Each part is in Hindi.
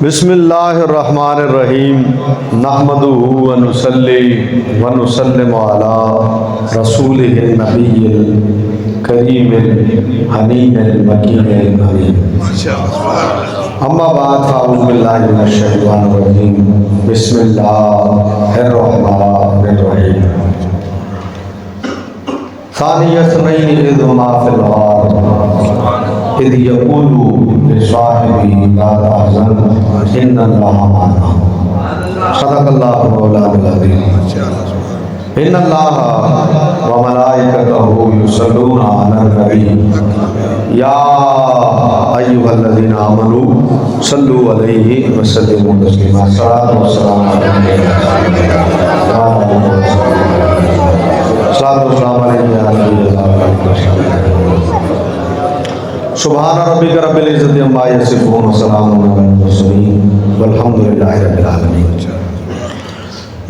बिस्मिल्लाहिर्रहमानिर्रहीम नहमदुहु व नुसल्ली व नुसल्लिमु अला रसूलिहिन नबिय्यिल करीमिल हनीमिल मकीनिल अमीन। अम्मा बाद फ़अऊज़ु बिल्लाहि मिनश शैतानिर रजीम। बिस्मिल्लाहिर्रहमानिर्रहीम। सानियस्नैनि इज़ हुमा फ़िल गार इज़ यक़ूलु लिसाहिबिही ला तहज़न इन्नल्लाहा मअना। सदक़ल्लाहु मौलाना अज़ीम। इन्नल्लाहा व मलाइकतहु युसल्लूना अलन नबी या अय्युहल्लज़ीना आमनू सल्लु अलैहि व सल्लिमू तस्लीमा। सलातो व सलाम सुभान रब्बिका रब्बिल इज़्ज़ति अम्मा यसिफून व सलामुन अलल मुरसलीन वल्हम्दुलिल्लाहि रब्बिल आलमीन।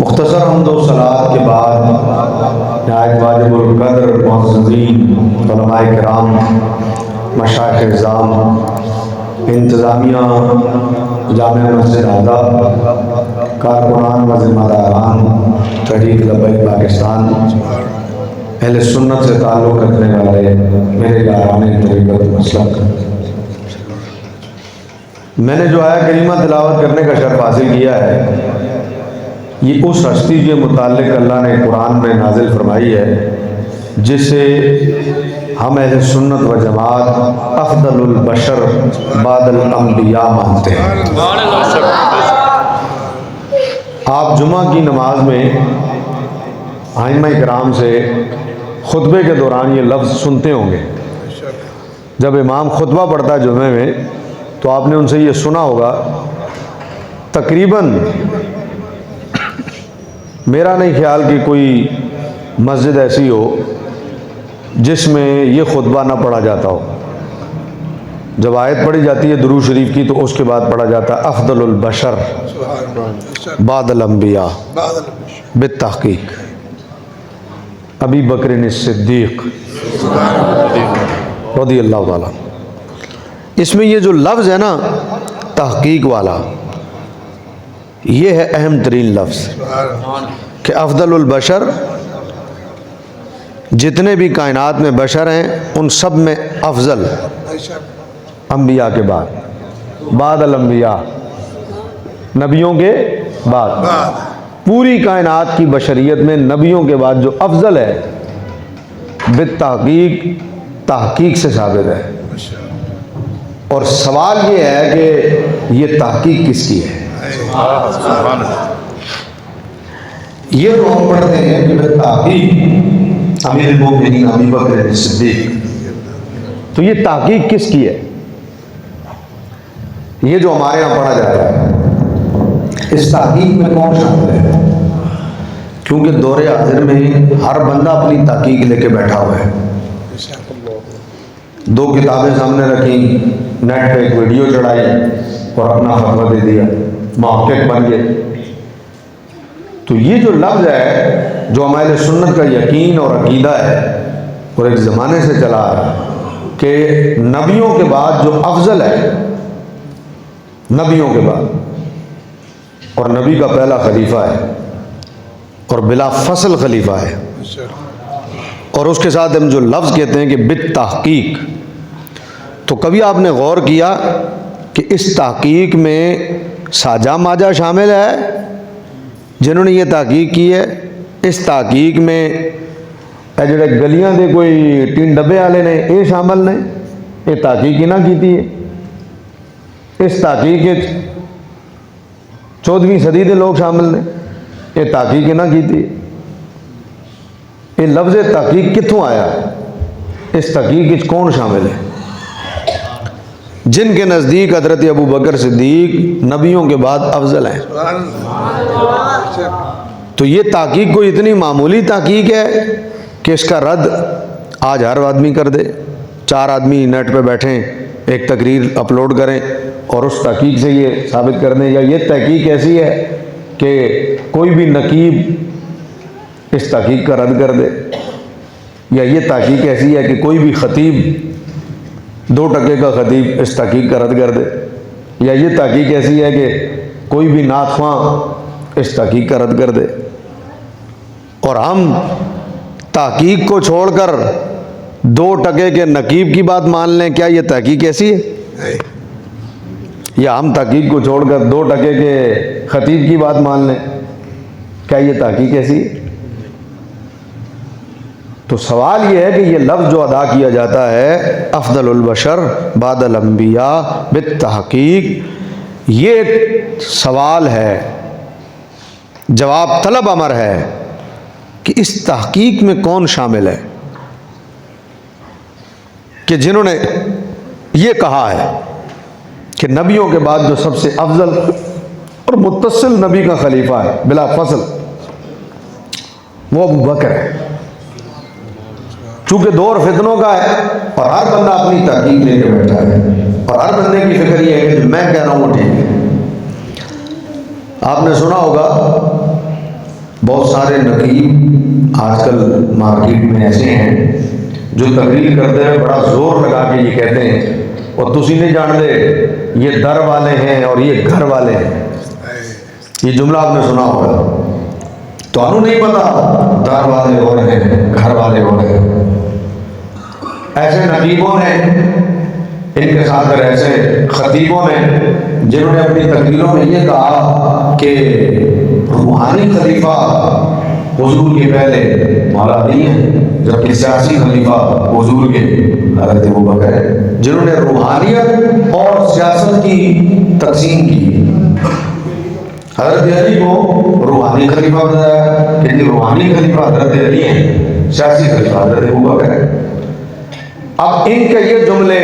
मुख्तसर हम्द व सलात के बाद नायत वाजिबुल क़द्र मुअज़्ज़ज़ीन उलमाए किराम, मशाइख़ इज़्ज़ाम, इंतज़ामिया जामिया मस्जिद आज़ा, कारकुनान व ज़िम्मेदारान तहरीक लब्बैक पाकिस्तान, अहले सुन्नत से ताल्लुक़ रखने वाले मेरे यारान तरीक़त मसलक, मैंने जो आया करीमा तिलावत करने का शर्फ हासिल किया है, ये उस हस्ती के मुताल्लिक़ अल्लाह ने कुरान में नाजिल फरमाई है जिसे हम अहले सुन्नत व जमात अफ़दलुल बशर बादल अंबिया मानते हैं। आप जुमा की नमाज में आइम्मा इकराम से खुतबे के दौरान ये लफ्ज़ सुनते होंगे। जब इमाम खुतबा पढ़ता है जुमे में तो आपने उनसे ये सुना होगा, तकरीबन मेरा नहीं ख्याल कि कोई मस्जिद ऐसी हो जिसमें ये खुतबा ना पढ़ा जाता हो। जब आयत पढ़ी जाती है दुरूद शरीफ की तो उसके बाद पढ़ा जाता है अफ़दलुल बशर बादल अंबिया बित्तहक़ीक़ अबी बकर सिद्दीक़ रज़ियल्लाहु ताला। इसमें ये जो लफ्ज़ है ना तहक़ीक़ वाला, ये है अहम तरीन लफ्ज़ कि अफ़दलुल बशर, जितने भी कायनात में बशर हैं उन सब में अफजल अंबिया के बाद, बादल अंबिया, नबियों के बाद, पूरी कायनात की बशरियत में नबियों के बाद जो अफजल है बित्तहक़ीक़ तहक़ीक़ से साबित है। और सवाल ये है कि ये तहक़ीक़ किसकी है? ये तो हम पढ़ते हैं कि तहक़ीक़ अमीरुल मोमिनीन अबू बकर सिद्दीक़, तो ये तहक़ीक़ किसकी है? ये जो हमारे यहाँ पढ़ा जा रहा है, इस तहक़ीक़ में कौन शामिल है? क्योंकि दौरे हाज़िर में हर बंदा अपनी तहक़ीक़ लेके बैठा हुआ है। दो किताबें सामने रखी, नेट पे एक वीडियो चढ़ाई और अपना फतवा दे दिया, मुहक़्क़िक़ बन गए। तो ये जो लफ्ज़ है जो हमारे सुन्नत का यकीन और अकीदा है और एक ज़माने से चला है कि नबियों के बाद जो अफजल है, नबियों के बाद, और नबी का पहला खलीफा है और बिला फसल खलीफा है, और उसके साथ हम जो लफ्ज़ कहते हैं कि बित्तहक़ीक़, तो कभी आपने गौर किया कि इस तहक़ीक़ में साजा माजा शामिल है जिन्होंने ये तहक़ीक़ की है? इस तहक़ीक़ में जोड़े गलियां दे कोई टीन डब्बे वाले ने ये शामिल ने, ये तहक़ीक़ ना की है। इस तहक़ीक़ 14वीं सदी के लोग शामिल ने, ये तहक़ीक़ ना की। ये लफ्ज़ तहक़ीक़ कित्थों आया? इस तहक़ीक़ कौन शामिल है? जिनके नज़दीक हज़रत अबू बकर सिद्दीक़ नबियों के बाद अफजल हैं। तो ये तहक़ीक़ कोई इतनी मामूली तहक़ीक़ है कि इसका रद्द आज हर आदमी कर दे। 4 आदमी नेट पे बैठें, एक तकरीर अपलोड करें और उस तहक़ीक़ से ये साबित कर दें, या ये तहक़ीक़ ऐसी है कि कोई भी नकीब इस तहक़ीक़ का रद्द कर दे, या ये तहक़ीक़ ऐसी है कि कोई भी ख़तीब 2 टके का ख़तीब इस तहक़ीक़ का रद्द कर दे। या ये तहकीक ऐसी है कि कोई भी नातख्वां इस तहकीक का रद्द कर दे, और हम तहकीक को छोड़कर 2 टके के नकीब की बात मान लें, क्या ये तहकीक ऐसी है? या हम तहकीक को छोड़कर 2 टके के खतीब की बात मान लें, क्या ये तहकीक ऐसी है? तो सवाल ये है कि ये लफ्ज़ जो अदा किया जाता है अफ़ज़लुल बशर बादल अंबिया बित तहकीक, ये एक सवाल है, जवाब तलब अमर है कि इस तहकीक में कौन शामिल है कि जिन्होंने ये कहा है कि नबियों के बाद जो सबसे अफजल और मुत्तसिल नबी का खलीफा है बिला फसल वो अबू बकर है। चूंकि दौर फितनों का है और हर बंदा अपनी तहकीक लेके बैठा है और हर बंदे की फिक्र ये है कि मैं कह रहा हूँ वो ठीक है। आपने सुना होगा बहुत सारे नकीब आजकल मार्केट में ऐसे हैं जो तकरीर करते हैं, बड़ा जोर लगा के ये कहते हैं और तुसी नहीं जानते ये दर वाले हैं और ये घर वाले हैं। ये जुमला आपने सुना होगा, तो नहीं पता दर वाले और हैं घर वाले और हैं। ऐसे नकीबों ने, इनके साथ ऐसे खतीबों ने जिन्होंने अपनी तकरीरों में ये कहा कि रूहानी खलीफा हुजूर के पहले मौला अली हैं, जबकि सियासी खलीफा हुजूर के हज़रत अबू बकर है, जिन्होंने रूहानियत और सियासत की तकसीम की। हज़रत अली को रूहानी खलीफा बताया कि रूहानी खलीफा हज़रत अली हैं, सियासी खलीफा हज़रत अबू बकर है। अब इनके ये जुमले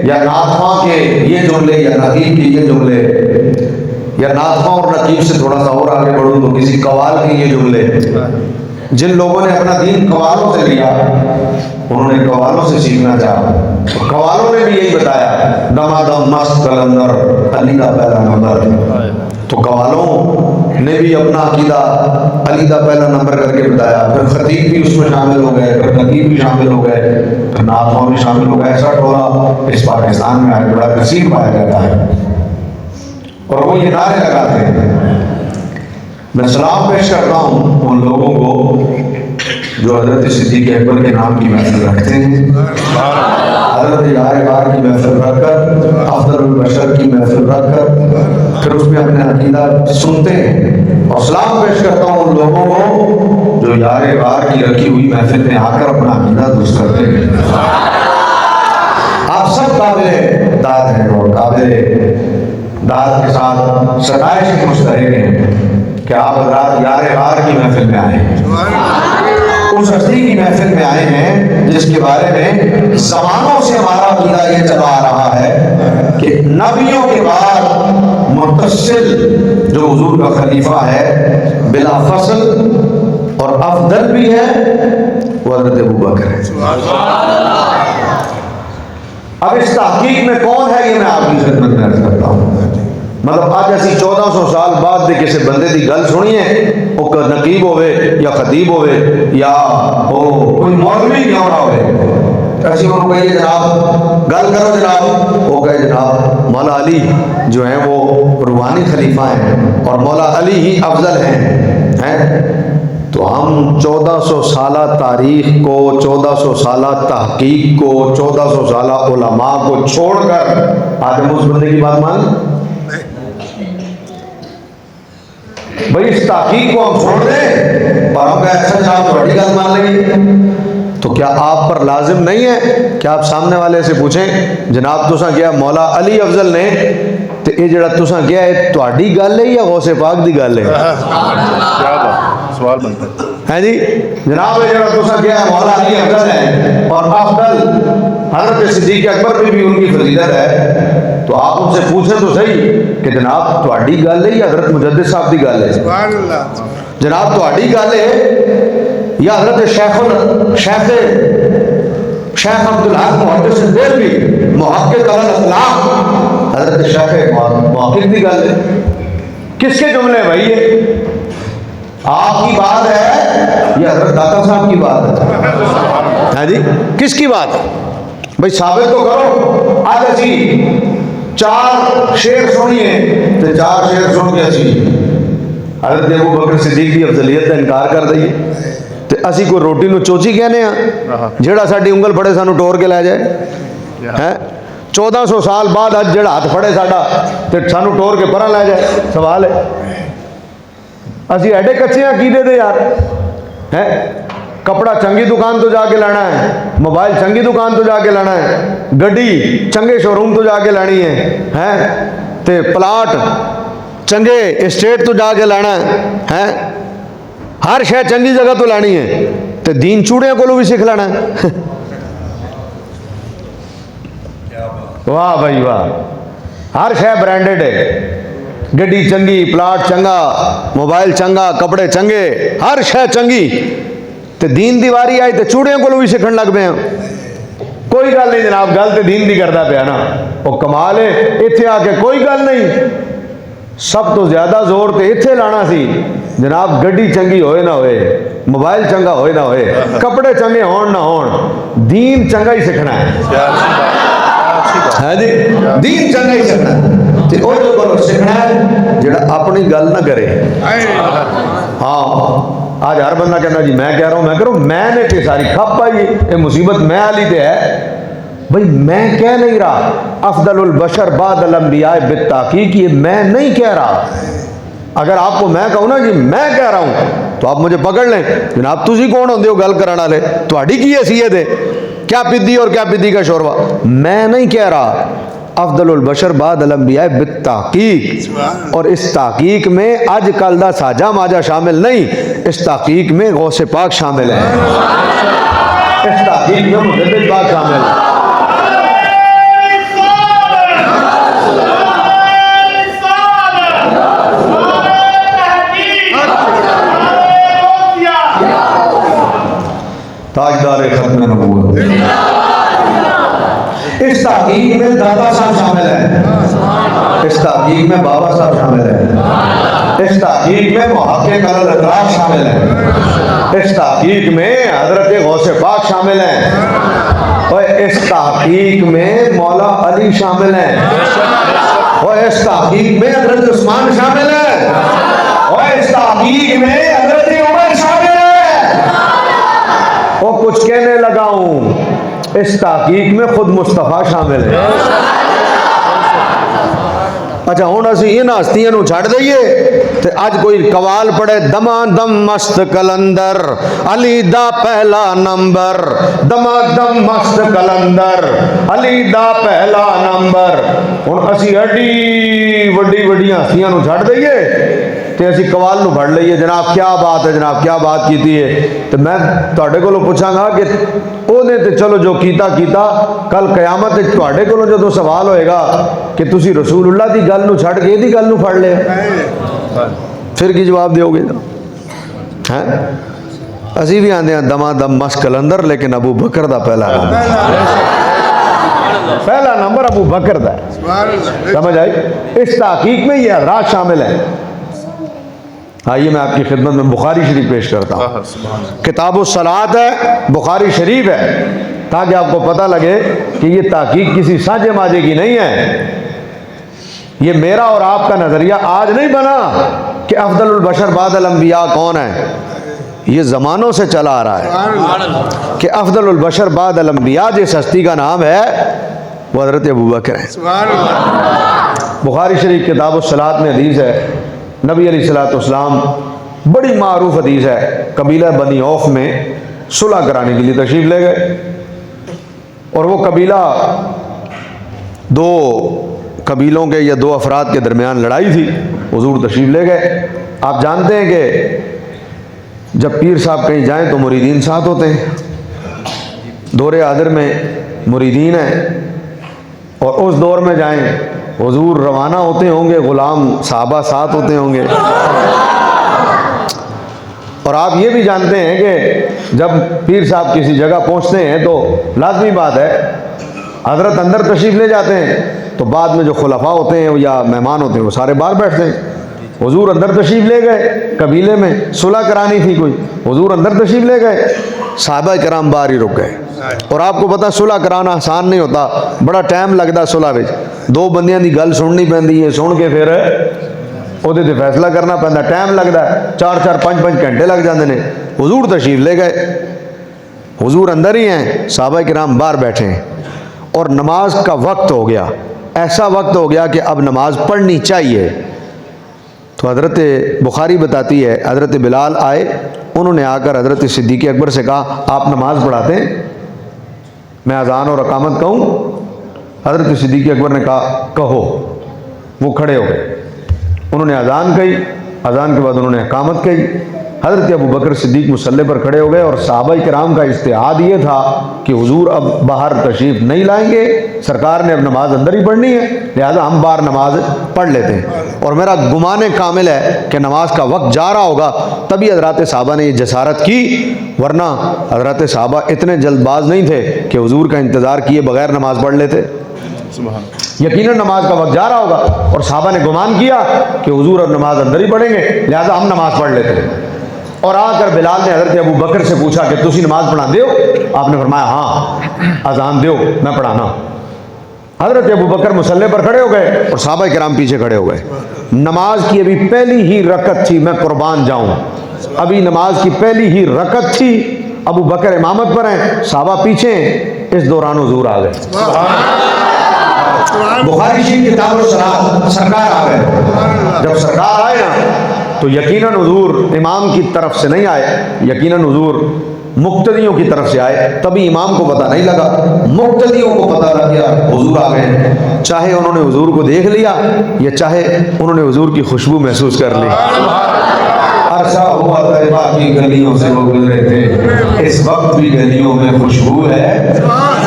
या नाथवा के ये जुमले या नकीब के ये जुमले या नाथवा और नकीब से थोड़ा सा और आगे बढ़ूँ तो किसी कवाल के ये जुमले, जिन लोगों ने अपना दीन कवालों से लिया, उन्होंने कवालों से सीखना चाहा, तो कवालों ने भी यही बताया दमादम मस्त कलंदर अली का पहला नंबर। तो कवालों ने भी अपना अकीदा अली का पहला नंबर करके बताया, फिर खतीब भी उसमें शामिल हो गए, फिर नकीब भी शामिल हो गए, फिर नाथवा भी शामिल हो गए। ऐसा टोला इस पाकिस्तान में आज बड़ा कसीर पाया जाता है और वो ये नारे लगाते हैं। मैं सलाम पेश करता हूँ उन लोगों को जो हज़रत सिद्दीक़ अकबर के नाम की महफिल रखते हैं, हज़रत यार गार की महफिल रखकर, अफ़ज़लुल बशर की महफिल रखकर फिर उसमें अपने अकीदा सुनते हैं। और सलाम पेश करता हूँ उन लोगों को जो यार गार की रखी हुई महफिल में आकर अपना अकीदा दुरुस्त करते हैं। आप सब काबिल दाद हैं और काबिल दाद के साथ सताइश के मुस्तहिक़ हैं कि आप हज़रात यार गार की महफिल में आए हैं, उस हस्ती की महफिल में आए हैं जिसके बारे में ज़मानों से हमारा अक़ीदा ये चला आ रहा है कि नबियों के बाद मुत्तसिल जो हुजूर का खलीफा है बिला फसल और अफदल भी है वो हज़रत अबू बकर है। अब इस तहकीक में कौन है ये मैं आपकी खिदमत में अर्ज़ करता हूँ। मतलब आज ऐसी 1400 साल बाद किसी बंदे की गल सुनी है, वो नकीब होवे या खतीब होवे या वो कोई मौलवी क्यों ना होवे, ऐसी उनको कहिए जनाब गल करो जनाब, वो कहे जनाब मौला अली जो है वो रूहानी खलीफा हैं और मौला अली ही अफजल हैं। तो हम 1400 साला तारीख को, 1400 साला तहकीक को, 1400 साला उलमा को छोड़कर आज हम उस बंदे की बात मान भाई इस तहकीक को हम छोड़ दें और हम ऐसा जनाब बड़ी गल मान लेंगे। तो क्या आप पर लाजिम नहीं है कि आप सामने वाले से पूछें जनाब तुसा गया मौला अली अफजल ने तो ये जड़ा तुसा गया है तुहाडी गल है या गौसे पाक दी गल है? क्या बात सवाल बनता है जी जनाब, ये जड़ा तुसा गया मौला अली अफजल है और अफजल हज़रत सिद्दीक़ अकबर में भी उनकी फजीलत है, तो आप उनसे पूछें तो सही कि जनाब तुहाडी गल है या हज़रत मुजद्दिद साहब की गल है? जनाब तुहाडी गल है या हज़रत शेख अब्दुल हक मुहद्दिस देलवी मुहक्किक अल अखलाक हज़रत शेख मुहक्किक की गल है? किसके जुमले भाई ये? आपकी बात है या हज़रत दाता साहब की बात है? हाँ जी किसकी बात है भाई? साबित तो करो। आज असी चार शेर सुनिए तो चार शेर सुन के असी हज़रत अबू बकर सिद्दीक की अफजलियत का इनकार कर दईए तो असी कोई रोटी नूं चोची कहने जेड़ा साडी उंगल फड़े सानू टोर के लै जाए है 1400 साल बाद अज जेड़ा हाथ फड़े साडा ते सानू टोर के परा लै जाए सवाल है असी एडे कच्चे अकीदे दे यार है कपड़ा चंगी दुकान तो जाके लाना है मोबाइल चंगी दुकान तो जाके लाना है गड्डी चंगे शोरूम तो जाके लानी है ते प्लाट चंगे एस्टेट तो जाके लाना है हर शय चंगी जगह तो लानी है तो दीन चूड़िया को भी सीख लेना है वाह भाई वाह हर शय ब्रांडेड है गड्डी चंगी प्लाट चंगा मोबाइल चंगा कपड़े चंगे हर शय चंगी तो दीन दी वारी आई तो चूड़िया को भी सीखण लग पे कोई गल नहीं जनाब गल तो दीन दी करता पाया ना वो कमाल है इत्थे आके कोई गल नहीं सब तो ज्यादा जोर तो इत्थे लाना सी जनाब गड्डी चंगी होए ना होए मोबाइल चंगा होए ना होए कपड़े चंगे होण ना होण दीन चंगा ही सीखना है जी दीन चंगा ही सीखना है ते ओह जो सीखना है जेड़ा अपनी गल ना करे हाँ आज हर बंदा कहना जी मैं कह रहा हूँ मैं करूँ मैंने तो सारी खप पाई ये मुसीबत मैं आली तो है भाई मैं कह नहीं रहा अफदलुल बशर बादल अंबिया बित्ताकीक ये मैं नहीं कह रहा अगर आपको मैं कहूँ ना जी मैं कह रहा हूँ तो आप मुझे पकड़ लें जनाब तुसी कौन होंदे हो गल कराने वाले तुहाड़ी की हैसियत है क्या पिद्दी और क्या पिद्दी का शोरबा मैं नहीं कह रहा अफदलुल बशर बादल अंबिया बित्ताकीक और इस ताकीक में आज कल दा साजा माजा शामिल नहीं इस ताकीक में गौसे पाक शामिल है इस ताकीक में मुजद्दिद पाक शामिल है ताजदार खत्म नबूवत इस तहकीक में दादा साहब शामिल है इस तहकीक में बाबा साहब शामिल है इस तहकीक में मुहक्किक अल-अतराफ शामिल है इस तहकीक में हजरत गौसे पाक शामिल है और इस तहकीक में मौला अली शामिल है और इस तहकीक में हजरत उस्मान शामिल है और इस तहकीक में हजरत उमर शामिल है और कुछ कहने लगा हूं इस तहकीक में खुद मुस्तफा शामिल है अच्छा हुण असीं इन हस्तियां नूं छड्ड दईए ते अज कोई कवाल पढ़े दमादम मस्त कलंदर अली दा पहला नंबर दमादम मस्त कलंदर अली दा पहला नंबर हुण असीं एडी वड्डी वड्डियां हस्तियां नूं छड्ड दईए ते असीं कवाल नूं फड़ लईए जनाब क्या बात है जनाब क्या बात कीती है तो मैं तुहाडे कोलों पुछांगा कि ओहने ते चलो जो कीता कीता कल कयामत ते तुहाडे कोलों जदों सवाल होएगा कि तुसीं रसूलुल्लाह दी गल नूं छड्ड के इहदी गल नूं फड़ लिया फिर की जवाब दोगे हैं असी भी आते हैं दमा दम मस्त कलंदर लेकिन अबू बकर दा पहला नंबर अबू बकर दा समझ आई इस तहकीक में ये हज़रात शामिल है आइए मैं आपकी खिदमत में बुखारी शरीफ पेश करता हूँ किताबुल सलात है बुखारी शरीफ है ताकि आपको पता लगे कि ये तहकीक किसी साझे माजे की नहीं है ये मेरा और आपका नजरिया आज नहीं बना कि अफदलुल बशर बादल अंबिया कौन है ये ज़मानों से चला आ रहा है कि अफदलुल बशर बादल अंबिया जिस हस्ती का नाम है वो हज़रत अबू बकर है बुखारी शरीफ किताबुल सलात में हदीस है नबी अलैहिस्सलाम बड़ी मारूफ हदीस है कबीला बनी औफ में सुलह कराने के लिए तशरीफ़ ले गए और वो कबीला दो कबीलों के या दो अफराद के दरमियान लड़ाई थी हुजूर तशरीफ़ ले गए आप जानते हैं कि जब पीर साहब कहीं जाएं तो मुरीदीन साथ होते हैं दौरे आदर में मुरीदीन हैं और उस दौर में जाएं हुजूर रवाना होते होंगे गुलाम साहबा साथ होते होंगे और आप ये भी जानते हैं कि जब पीर साहब किसी जगह पहुंचते हैं तो लाजमी बात है हजरत अंदर तशरीफ़ ले जाते हैं तो बाद में जो खुलफा होते हैं या मेहमान होते हैं वो सारे बाहर बैठते हैं हुजूर अंदर तशरीफ़ ले गए कबीले में सुलह करानी थी कोई हुजूर अंदर तशरीफ़ ले गए साहबा कराम बाहर ही रुक गए और आपको पता सुलह कराना आसान नहीं होता, बड़ा टाइम लगता सुलह में। दो बंदियां की गल सुननी पैंदी है, सुन के फिर ਉਹਦੇ ਤੇ फैसला करना पैंदा, टाइम लगता है, 4-4 5-5 घंटे लग जाते हैं। हुजूर तशरीफ ले गए, हुजूर अंदर ही हैं, सहाबा किराम बाहर बैठे हैं और नमाज का वक्त हो गया। ऐसा वक्त हो गया कि अब नमाज पढ़नी चाहिए। तो हज़रत बुखारी बताती है, हज़रत बिलाल आए, उन्होंने आकर हज़रत सिद्दीक़ अकबर से कहा आप नमाज पढ़ाते हैं, मैं अज़ान और अकामत कहूँ? हज़रत सिद्दीक़ अकबर ने कहा कहो। वो खड़े हो गए, उन्होंने अज़ान कही, अज़ान के बाद उन्होंने अकामत कही। हज़रत अबू बकर सिद्दीक़ मुसल्ले पर खड़े हो गए और सहाबा किराम का इज्तिहाद ये था कि हुजूर अब बाहर तशरीफ़ नहीं लाएंगे, सरकार ने अब नमाज अंदर ही पढ़नी है, लिहाजा हम बाहर नमाज पढ़ लेते हैं। और मेरा गुमान कामिल है कि नमाज का वक्त जा रहा होगा, तभी हज़रात सहाबा ने ये जसारत की, वरना हज़रात सहाबा इतने जल्दबाज नहीं थे कि हुजूर का इंतज़ार किए बगैर नमाज पढ़ लेते। यकीनन नमाज का वक्त जा रहा होगा और सहाबा ने गुमान किया कि हुजूर अब नमाज अंदर ही पढ़ेंगे, लिहाजा हम नमाज पढ़ लेते हैं। और आकर बिलाल ने हज़रत अबू बकर से पूछा कि तुसी नमाज पढ़ा दो? आपने फरमाया हाँ, अजान दो, मैं पढ़ाना। हज़रत अबू बकर मुसल्ले पर खड़े हो गए और सहाबा किराम पीछे खड़े हो गए। नमाज की अभी पहली ही रकत थी, मैं कुर्बान जाऊँ, अभी नमाज की पहली ही रकत थी, अबू बकर इमामत पर हैं, सहाबा पीछे हैं, इस दौरान हुजूर आ गए। बुखारी शरीफ किताब सरकार आ गए। जब सरकार आए ना तो यकीनन हुजूर इमाम की तरफ से नहीं आए, यकीनन हुजूर मुक्तदियों की तरफ से आए। तभी इमाम को पता नहीं लगा, मुक्तदियों को पता लग गया हुजूर आ गए। चाहे उन्होंने हुजूर को देख लिया या चाहे उन्होंने हुजूर की खुशबू महसूस कर ली। अरसा हुआ तैयबा की गलियों से वो गुजरे थे, इस वक्त भी गलियों में खुशबू है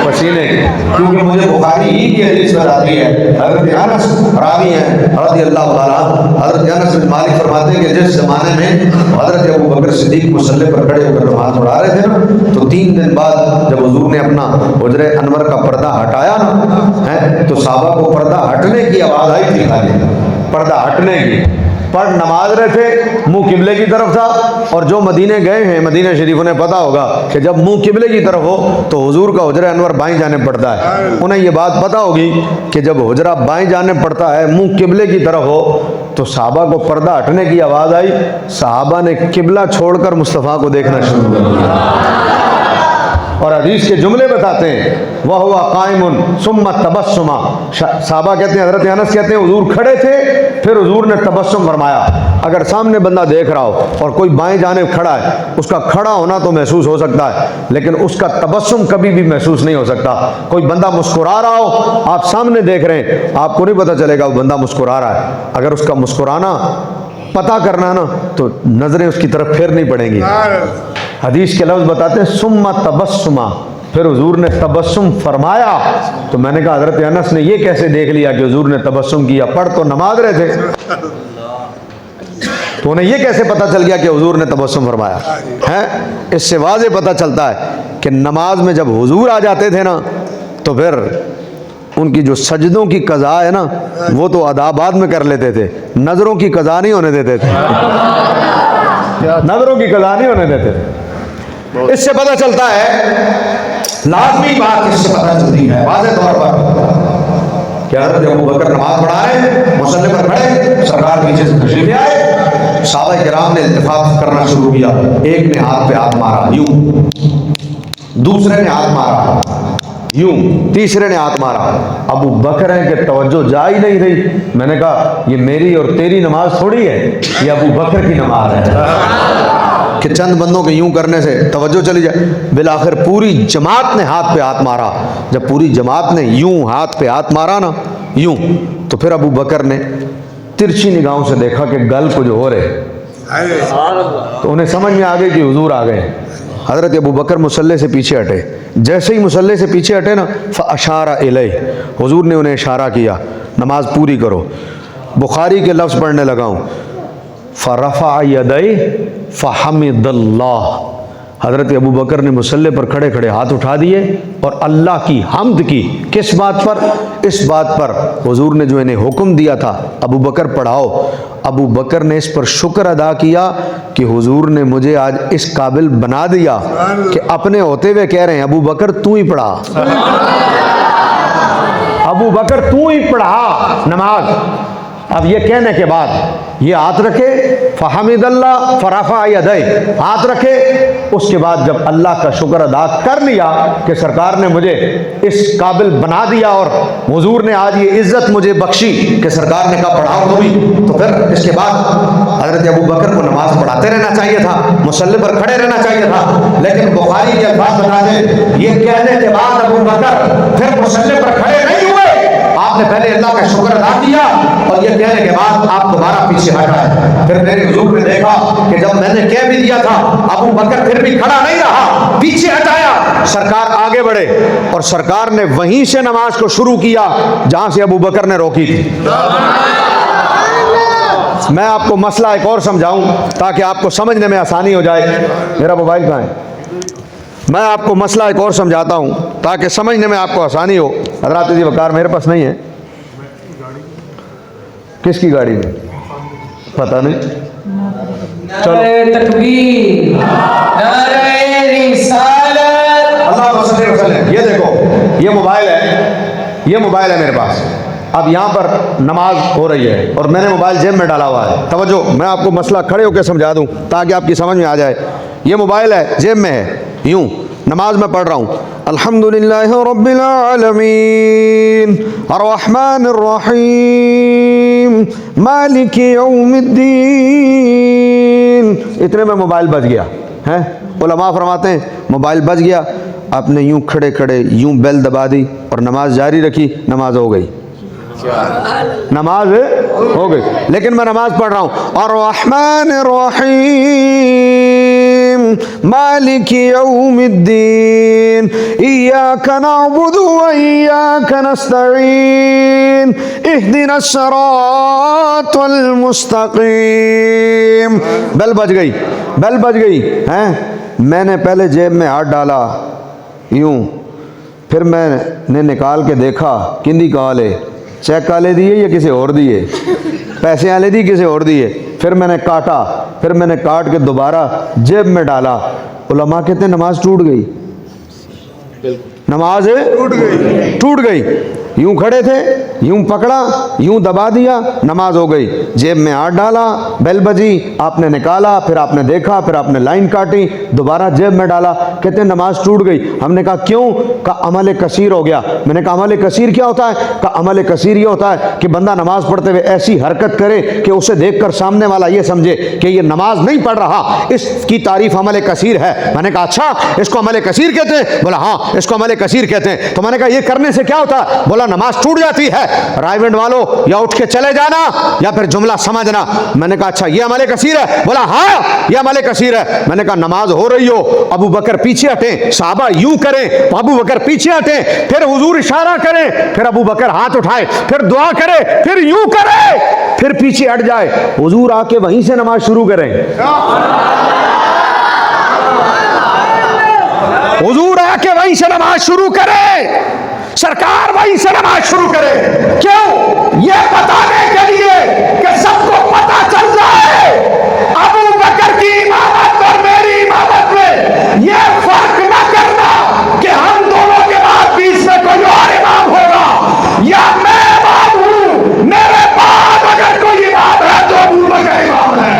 पसीने की। क्योंकि मुझे बुखारी ही की हदीस बताती है, हज़रत अनस रावी हैं रज़ियल्लाहु ताला, हज़रत अनस बिन मालिक फरमाते हैं कि जिस ज़माने में हज़रत अबू बकर सिद्दीक़ मुसल्ले पर खड़े होकर नमाज़ पढ़ा रहे थे ना, तो 3 दिन बाद जब हुजूर ने अपना हुजरे अनवर का पर्दा हटाया ना है, तो सहाबा को पर्दा हटने की आवाज़ आई थी, खाली पर्दा हटने की। पढ़ नमाज रहे थे, मुंह किबले की तरफ था, और जो मदीने गए हैं, मदीना शरीफ, उन्हें पता होगा कि जब मुंह किबले की तरफ हो तो हुजूर का हुजरा अनवर बाएं जाने पड़ता है। उन्हें ये बात पता होगी कि जब हुजरा बाएं जाने पड़ता है, मुंह किबले की तरफ हो, तो सहाबा को पर्दा हटने की आवाज़ आई, सहाबा ने किबला छोड़कर मुस्तफ़ा को देखना शुरू कर दिया। और हदीस के जुमले बताते हैं, वह हुआ कायमुन सुम्मा तबस्सुमा, साहबा कहते हैं, हज़रत अनस कहते हैं, हुजूर खड़े थे, फिर हुजूर ने तबस्सुम फरमाया। अगर सामने बंदा देख रहा हो और कोई बाएं जानिब खड़ा है, उसका खड़ा होना तो महसूस हो सकता है, लेकिन उसका तबस्सुम कभी भी महसूस नहीं हो सकता। कोई बंदा मुस्कुरा रहा हो, आप सामने देख रहे हैं, आपको नहीं पता चलेगा वो बंदा मुस्कुरा रहा है। अगर उसका मुस्कुराना पता करना ना, तो नजरें उसकी तरफ फेर नहीं पड़ेंगी। हदीस के लफ्ज़ बताते हैं सुम्मा तबस्सुमा, फिर हुजूर ने तबस्सुम फरमाया। तो मैंने कहा हज़रत अनस ने ये कैसे देख लिया कि हुजूर ने तबस्सुम किया, पढ़ तो नमाज रहे थे, तो उन्हें ये कैसे पता चल गया कि हुजूर ने तबस्सुम फरमाया है? इससे वाज़े पता चलता है कि नमाज में जब हुजूर आ जाते थे ना, तो फिर उनकी जो सजदों की कज़ा है ना, वो तो अदाबाद में कर लेते थे, नज़रों की कज़ा नहीं होने देते थे, नज़रों की कज़ा नहीं होने देते थे। इससे पता चलता है, लाजमी बात इससे पता चलती है वाज़े तौर पर कि हज़रत अबू बकर नमाज पढ़ा रहे, मुसल्ले पर खड़े, सरकार पीछे से तशरीफ ले आए, सहाबा किराम ने इल्तिफात करना शुरू किया। एक ने हाथ पे हाथ मारा यूं, दूसरे ने हाथ मारा यूं, तीसरे ने हाथ मारा। अबू बकर है कि तवज्जो जा ही नहीं रही। मैंने कहा ये मेरी और तेरी नमाज थोड़ी है, ये अबू बकर की नमाज है कि चंद बंदों के यूं करने से तवज्जो चली जाए। बिलाखिर पूरी जमात ने हाथ पे हाथ मारा। जब पूरी जमात ने यूं हाथ पे हाथ मारा ना, यूं, तो फिर अबू बकर ने तिरछी निगाहों से देखा कि गल कुछ हो रहे, तो उन्हें समझ में आ गई कि हुजूर आ गए। हज़रत अबू बकर मुसल्ले से पीछे हटे, जैसे ही मुसल्ले से पीछे हटे ना, फ़अशारा इलैहि, हुजूर ने उन्हें इशारा किया, नमाज पूरी करो। बुखारी के लफ्ज़ पढ़ने लगा हूँ, फ़रफ़अ यदैहि फ़हमिदल्लाह, हज़रत अबू बकर ने मुसल्ले पर खड़े खड़े हाथ उठा दिए और अल्लाह की हम्द की। किस बात पर? इस बात पर हुजूर ने जो इन्हें हुक्म दिया था अबू बकर पढ़ाओ, अबू बकर ने इस पर शुक्र अदा किया कि हुजूर ने मुझे आज इस काबिल बना दिया कि अपने होते हुए कह रहे हैं अबू बकर तू ही पढ़ा, अबू बकर तू ही पढ़ा नमाज। अब ये कहने के बाद ये हाथ रखे, फ़हमिदल्लाह फ़रफ़ा यदै, हाथ रखे। उसके बाद जब अल्लाह का शुक्र अदा कर लिया कि सरकार ने मुझे इस काबिल बना दिया और हुजूर ने आज ये इज़्ज़त मुझे बख्शी कि सरकार ने कहा पढ़ाओ तुम्ही, तो फिर इसके बाद हज़रत अबू बकर को नमाज पढ़ाते रहना चाहिए था, मुसल्ले पर खड़े रहना चाहिए था। लेकिन बुखारी के अल्फाज बता दें, ये कहने के बाद अबू बकर फिर मुसल्ले पर खड़े नहीं हुए। आपने पहले अल्लाह का शुक्र अदा किया और ये कहने के बाद आप दोबारा पीछे हटाए। फिर मेरे हुजूर ने देखा कि जब मैंने कह भी दिया था अबू बकर फिर भी खड़ा नहीं रहा, पीछे हटाया, सरकार आगे बढ़े और सरकार ने वहीं से नमाज को शुरू किया जहां से अबू बकर ने रोकी थी। मैं आपको मसला एक और समझाऊं ताकि आपको समझने में आसानी हो जाए। मेरा मोबाइल कहाँ है? मैं आपको मसला एक और समझाता हूं ताकि समझने में आपको आसानी हो। हज़रात जी वकार मेरे पास नहीं है। किसकी गाड़ी में? पता नहीं। चलो तकबीर, नारे रिसालत, अल्लाह वसल्लम। ये देखो ये मोबाइल है, ये मोबाइल है मेरे पास। अब यहाँ पर नमाज हो रही है और मैंने मोबाइल जेब में डाला हुआ है। तवज्जो, मैं आपको मसला खड़े होकर समझा दूं ताकि आपकी समझ में आ जाए। ये मोबाइल है, जेब में है, यूं नमाज में पढ़ रहा हूँ, अल्हम्दुलिल्लाहि रब्बिल आलमीन अर्रहमानिर रहीम मालिकी यौमिद्दीन। इतने में मोबाइल बज गया है। उलमा फरमाते हैं मोबाइल बज गया, आपने यूं खड़े खड़े यूं बेल दबा दी और नमाज जारी रखी, नमाज हो गई, नमाज हो गई। लेकिन मैं नमाज पढ़ रहा हूँ अर्रहमानिर रहीम मालिकी यौमिद्दीन इय्याका नअबुदु व इय्याका नस्तईन इहदिनस सिरातल मुस्तकीम। बेल बज गई, बेल बज गई हैं। मैंने पहले जेब में हाथ डाला यूं, फिर मैंने निकाल के देखा किंदी काले चेक वाले दिए या किसी और दिए, पैसे वाले दिए किसी और दिए। फिर मैंने काटा, फिर मैंने काट के दोबारा जेब में डाला। उलमा कहते हैं नमाज टूट गई, नमाज टूट गई। यूं खड़े थे, यूं पकड़ा, यूं दबा दिया, नमाज हो गई। जेब में हाथ डाला, बेल बजी, आपने निकाला, फिर आपने देखा, फिर आपने लाइन काटी, दोबारा जेब में डाला। कहते हैं नमाज टूट गई। हमने कहा क्यों? का अमल कसीर हो गया। मैंने कहा अमल कसीर क्या होता है? का अमल कसीर ये होता है कि बंदा नमाज पढ़ते हुए ऐसी हरकत करे कि उसे देखकर सामने वाला ये समझे कि ये नमाज नहीं पढ़ रहा, इसकी तारीफ अमल कसीर है। मैंने कहा अच्छा इसको अमल कसीर कहते हैं? बोला हाँ इसको अमल कसीर कहते हैं। तो मैंने कहा ये करने से क्या होता है? बोला नमाज टूट जाती है। रायविंड वालों या उठ के चले जाना या फिर जुमला समझना। मैंने कहा अच्छा ये अमल कसीर है? बोला हाँ ये अमल कसीर है। मैंने कहा नमाज हो रही हो, अबू बकर पीछे हटे, साहबा यूं करें, अबू बकर पीछे हटे, फिर हुजूर इशारा करें, फिर अबू बकर हाथ उठाए, फिर दुआ करे, फिर यूं करे, फिर पीछे हट जाए, हुजूर आके वहीं से नमाज शुरू करें। हुजूर आके वहीं से नमाज शुरू करे, सरकार वहीं से नमाज शुरू करे। क्यों? ये बताने के लिए कि सबको पता चल जाए अबू बकर की इमामत और मेरी इमामत में ये फर्क न करना कि हम दोनों के बाद बीच में कोई और इमाम होगा या मैं इमाम हूं, मेरे बाद अगर कोई इमाम है तो अबू बकर इमाम है।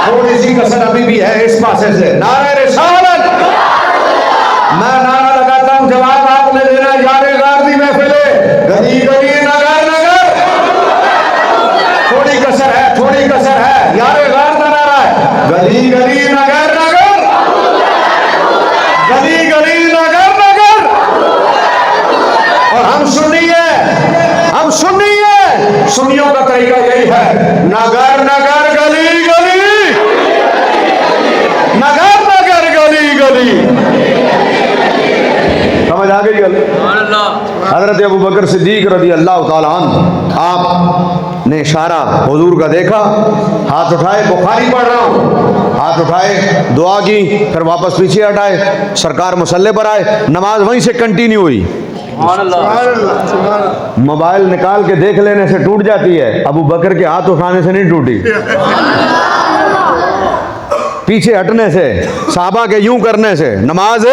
थोड़ी सी कसर अभी भी है इस पासे से। नारे रिसालत, मैं गली गली नगर नगर, थोड़ी कसर है, थोड़ी कसर है, यार गैर ना रहा है। गली गली नगर नगर, गली गली नगर नगर। और हम सुन्नी है, हम सुन्नी है, सुन्नियों का तरीका यही है, नगर नगर गली गली, नगर नगर गली गली। समझ आ गई गल? हजरत अबू बकर सिद्दीक रज़ी अल्लाह तआला अन्हु, आपने इशारा हुजूर का देखा, हाथ उठाए, बुखारी पढ़ रहा हूँ, हाथ उठाए, दुआ की, फिर वापस पीछे हटाए, सरकार मुसल्ले पर आए, नमाज वहीं से कंटिन्यू हुई। मोबाइल निकाल के देख लेने से टूट जाती है, अबू बकर के हाथ उठाने से नहीं टूटी, पीछे हटने से, साहबा के यूं करने से नमाज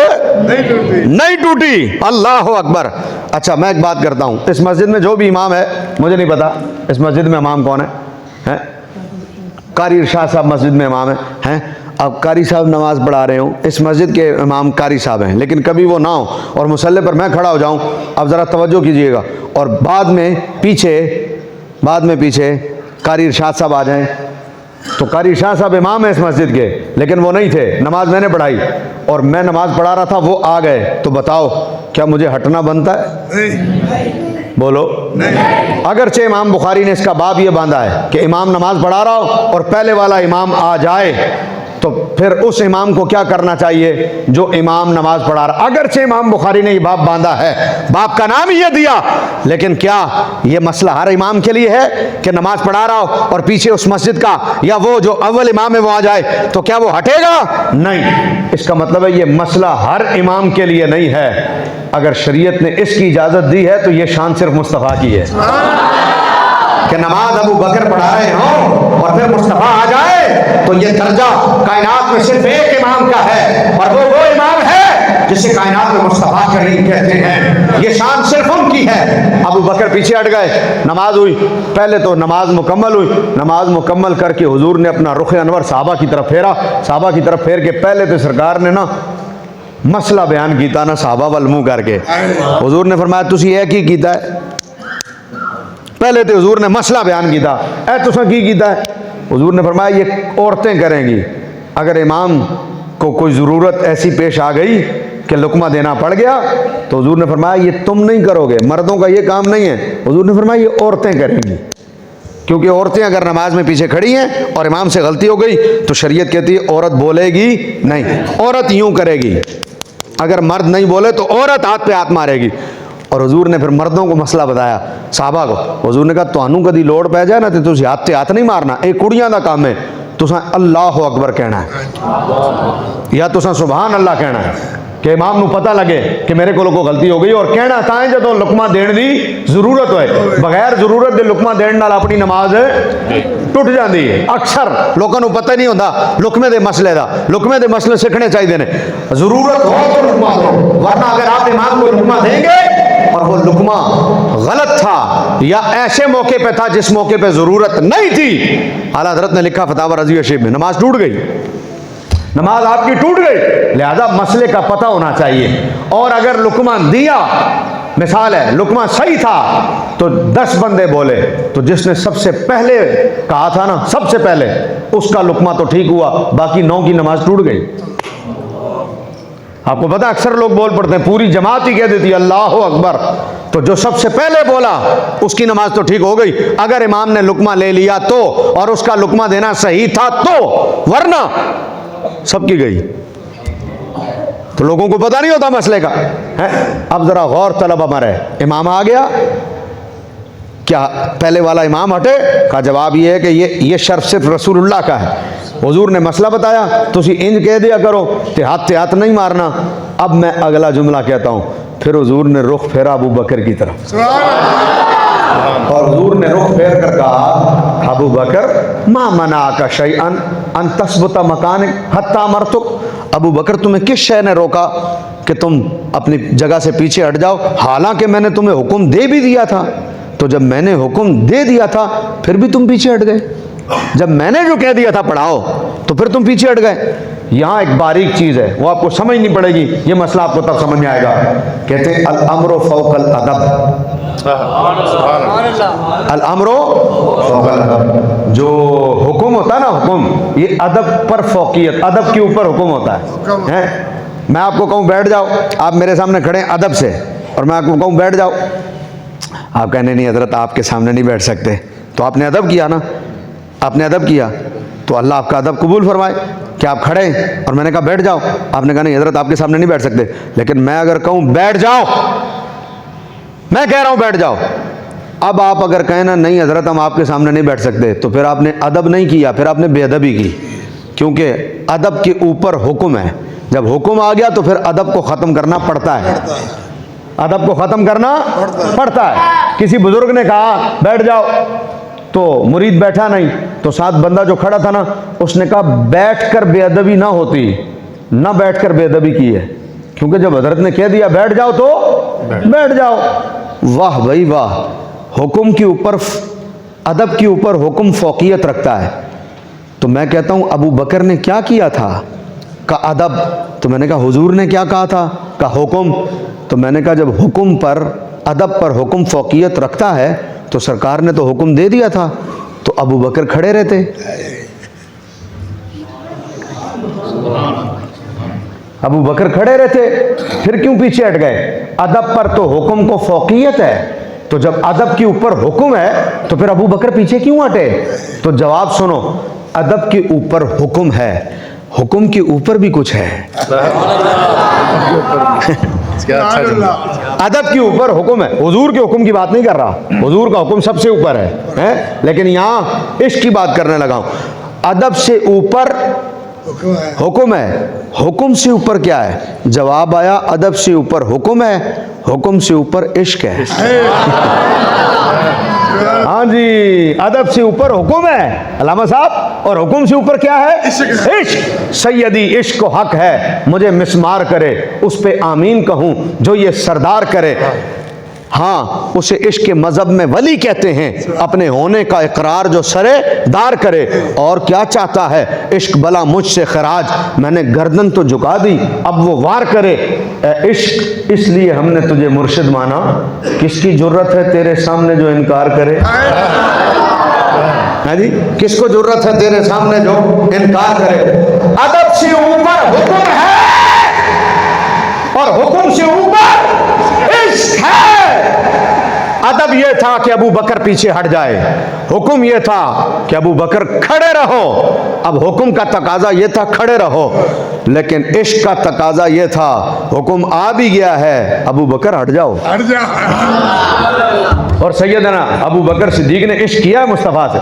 नहीं टूटी। अल्लाह अकबर। अच्छा, मैं एक बात करता हूँ, इस मस्जिद में जो भी इमाम है, मुझे नहीं पता इस मस्जिद में इमाम कौन है? कारी इरशाद साहब मस्जिद में इमाम हैं। अब कारी साहब नमाज पढ़ा रहे हूँ, इस मस्जिद के इमाम कारी साहब हैं, लेकिन कभी वो ना हो और मुसल्ले पर मैं खड़ा हो जाऊँ, अब ज़रा तवज्जो कीजिएगा, और बाद में पीछे कारी इरशाद साहब आ जाएं, तो कारी इरशाद साहब इमाम है इस मस्जिद के, लेकिन वो नहीं थे, नमाज मैंने पढ़ाई और मैं नमाज पढ़ा रहा था, वो आ गए, तो बताओ क्या मुझे हटना बनता है? बोलो नहीं। अगरचे इमाम बुखारी ने इसका बाब ये बांधा है कि इमाम नमाज पढ़ा रहा हो और पहले वाला इमाम आ जाए, तो फिर उस इमाम को क्या करना चाहिए जो इमाम नमाज पढ़ा रहा। अगरचे इमाम बुखारी ने ये बाब बांधा है, बाब का नाम ही ये दिया, लेकिन क्या ये मसला हर इमाम के लिए है कि नमाज पढ़ा रहा हो और पीछे उस मस्जिद का या वो जो अव्वल इमाम है वो आ जाए तो क्या वो हटेगा? नहीं। इसका मतलब है ये मसला हर इमाम के लिए नहीं है। अगर शरीयत ने इसकी इजाजत दी है तो ये शान सिर्फ मुस्तफ़ा की है कि नमाज अबू बकर पढ़ा रहे हो और फिर मुस्तफ़ा आ जाए, तो ये दर्जा कायनात में सिर्फ एक इमाम का है, और वो इमाम है जिसे कायनात में मुस्तफ़ा करीम कहते हैं। ये शान सिर्फ उनकी है। अबू बकर पीछे हट गए, नमाज हुई, पहले तो नमाज मुकम्मल हुई, नमाज मुकम्मल करके हुजूर ने अपना रुख अनवर साहबा की तरफ फेरा, साहबा की तरफ फेर के पहले तो सरकार ने ना मसला बयान किया ना साहबा वल मुँह करके, हुजूर ने फरमाया तुसी यह की कीता है? पहले तो हुजूर ने मसला बयान किया, ऐ तुसा की कीता है? हुजूर ने फरमाया ये औरतें करेंगी, अगर इमाम को कोई ज़रूरत ऐसी पेश आ गई कि लुकमा देना पड़ गया तो हुजूर ने फरमाया ये तुम नहीं करोगे, मर्दों का ये काम नहीं है। हुजूर ने फरमाया ये औरतें करेंगी, क्योंकि औरतें अगर नमाज में पीछे खड़ी हैं और इमाम से गलती हो गई तो शरीयत कहती है औरत बोलेगी नहीं, औरत यूं करेगी, अगर मर्द नहीं बोले तो औरत हाथ पे हाथ मारेगी। और हुजूर ने फिर मर्दों को मसला बताया साहबा को, हुजूर ने कहा तुहानू कदी लोड़ पै जाए ना तो तुम हाथ से हाथ नहीं मारना, ये कुड़ियां का काम है, तुसा अल्लाह अकबर कहना है या तुसा सुभान अल्लाह कहना है कि इमाम नू पता लगे कि मेरे को गलती हो गई, और कहना ताए जो लुकमा देने की जरूरत हो, बगैर जरूरत के लुकमा देने नाल अपनी नमाज टुट जाती है। अक्सर लोगों को पता नहीं होता लुकमे के मसले का, लुकमे के मसले सीखने चाहिए ने, जरूरत हो तो लुकमा दो, वरना अगर आप इमाम को लुकमा देंगे और वो लुकमा गलत था या ऐसे मौके पे था जिस मौके पे जरूरत नहीं थी, आला हज़रत ने लिखा फतावा रज़ी शरीफ में, नमाज टूट गई, नमाज आपकी टूट गई। लिहाजा मसले का पता होना चाहिए, और अगर लुकमा दिया, मिसाल है लुकमा सही था तो 10 बंदे बोले, तो जिसने सबसे पहले कहा था ना, सबसे पहले उसका लुकमा तो ठीक हुआ, बाकी 9 की नमाज टूट गई। आपको पता अक्सर लोग बोल पड़ते हैं, पूरी जमात ही कह देती है अल्लाह अकबर, तो जो सबसे पहले बोला उसकी नमाज तो ठीक हो गई, अगर इमाम ने लुकमा ले लिया तो, और उसका लुकमा देना सही था तो, वरना सबकी गई। तो लोगों को पता नहीं होता मसले का है। अब जरा गौर तलब हमारे, इमाम आ गया, क्या पहले वाला इमाम हटे? का जवाब ये है कि ये शर्फ सिर्फ रसूलुल्लाह का है। हुजूर ने मसला बताया, तुसी इंज कह दिया करो कि हाथ नहीं मारना। अब मैं अगला जुमला कहता हूँ, फिर हुजूर ने रुख फेरा अबू बकर की तरफ, और हुजूर ने रुख फेर कर कहा अबू बकर मा मना का शैअन अन तस्बुता मकान हत्ता मरतुक, अबू बकर तुम्हें किस शय ने रोका कि तुम अपनी जगह से पीछे हट जाओ, हालांकि मैंने तुम्हें हुक्म दे भी दिया था। तो जब मैंने हुक्म दे दिया था फिर भी तुम पीछे हट गए, जब मैंने जो कह दिया था पढ़ाओ तो फिर तुम पीछे हट गए। यहाँ एक बारीक चीज़ है, वो आपको समझनी पड़ेगी, ये मसला आपको तब समझ में आएगा। कहते अल अम्रो फौकल अदब, अल अमरो फौकल अदब, जो हुक्म होता है ना, हुक्म, ये अदब पर फौकियत, अदब के ऊपर हुक्म होता है। मैं आपको कहूँ बैठ जाओ, आप मेरे सामने खड़े हैं अदब से, और मैं आपको कहूँ बैठ जाओ, आप कहने नहीं हजरत आपके सामने नहीं बैठ सकते, तो आपने अदब किया ना, आपने अदब किया, तो अल्लाह आपका अदब कबूल फरमाए कि आप खड़े हैं और मैंने कहा बैठ जाओ, आपने कहा नहीं हजरत आपके सामने नहीं बैठ सकते। लेकिन मैं अगर कहूँ बैठ जाओ, मैं कह रहा हूँ बैठ जाओ, अब आप अगर कहें ना नहीं हजरत हम आपके सामने नहीं बैठ सकते, तो फिर आपने अदब नहीं किया, फिर आपने बेअदबी की, क्योंकि अदब के ऊपर हुक्म है। जब हुक्म आ गया तो फिर अदब को ख़त्म करना पड़ता है, अदब को ख़त्म करना पड़ता है। किसी बुजुर्ग ने कहा बैठ जाओ, तो मुरीद बैठा नहीं, तो साथ बंदा जो खड़ा था ना, उसने कहा बैठकर बेअदबी ना होती, ना बैठकर बेअदबी की है, क्योंकि जब हजरत ने कह दिया बैठ जाओ तो बैठ जाओ। वाह भाई वाह, हुक्म के ऊपर, अदब के ऊपर हुक्म फौकियत रखता है। तो मैं कहता हूँ अबू बकर ने क्या किया था, का अदब, तो मैंने कहा हुजूर ने क्या कहा था, का हुक्म, तो मैंने कहा जब हुक्म पर, अदब पर हुक्म फौकियत रखता है तो सरकार ने तो हुक्म दे दिया था, तो अबू बकर खड़े रहते। अबू बकर खड़े रहते, फिर क्यों पीछे हट गए? अदब पर तो हुक्म को फौकियत है, तो जब अदब के ऊपर हुक्म है तो फिर अबू बकर पीछे क्यों हटे? तो जवाब सुनो, अदब के ऊपर हुक्म है, हुक्म के ऊपर भी कुछ है। अदब के ऊपर हुक्म है, हुजूर के हुक्म की बात नहीं कर रहा, हुजूर का हुक्म सबसे ऊपर है? लेकिन यहाँ इश्क की बात करने लगा हूं। अदब से ऊपर हुक्म है, हुक्म से ऊपर क्या है? जवाब आया अदब से ऊपर हुक्म है, हुक्म से ऊपर इश्क है। हाँ जी, अदब से ऊपर हुक्म है अल्लामा साहब, और हुक्म से ऊपर क्या है? इश्क। सैयदी इश्क को हक है, मुझे मिसमार करे उस पे आमीन कहूँ, जो ये सरदार करे। हाँ, उसे इश्क के मजहब में वली कहते हैं, अपने होने का इकरार जो सरे दार करे। और क्या चाहता है इश्क भला मुझसे खराज, मैंने गर्दन तो झुका दी अब वो वार करे। इश्क इसलिए हमने तुझे मुर्शिद माना, किसकी जुर्रत है तेरे सामने जो इनकार करे? है जी, किसको जुर्रत है तेरे सामने जो इनकार करे? अदब से ऊपर हुक्म है और हुक्म से ऊपर इश्क है। अदब यह था कि अबू बकर पीछे हट जाए, हुक्म यह था कि अबू बकर खड़े रहो। अब हुक्म का तकाजा यह था खड़े रहो, लेकिन इश्क का तकाजा यह था हुक्म आ भी गया है, अबू बकर हट जाओ, हट जाओ। और सैयदना अबू बकर सिद्दीक ने इश्क किया मुस्तफ़ा से,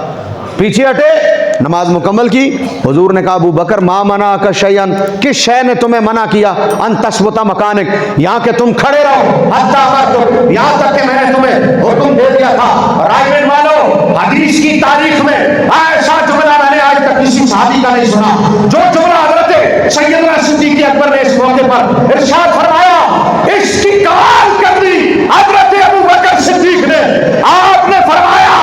पीछे हटे, नमाज मुकम्मल की। हुजूर ने कहा अबू बकर मा मना का शयन, किस शय ने तुम्हें मना किया? अन तस्बुता मकानिक, यहाँ के तुम खड़े रहो, हत्ता अमरतुम, यहाँ तक कि मैंने तुम्हें हुक्म दे दिया था। राइट मानो, हदीस की तारीख में ऐसा जुमला मैंने आज तक किसी सहाबी का नहीं सुना, जो जुमला हजरत सैयदना सिद्दीक़ अकबर ने इस मौके पर इरशाद फरमाया, इसकी कमाल कर दी हजरत अबू बकर सिद्दीक ने। आपने फरमाया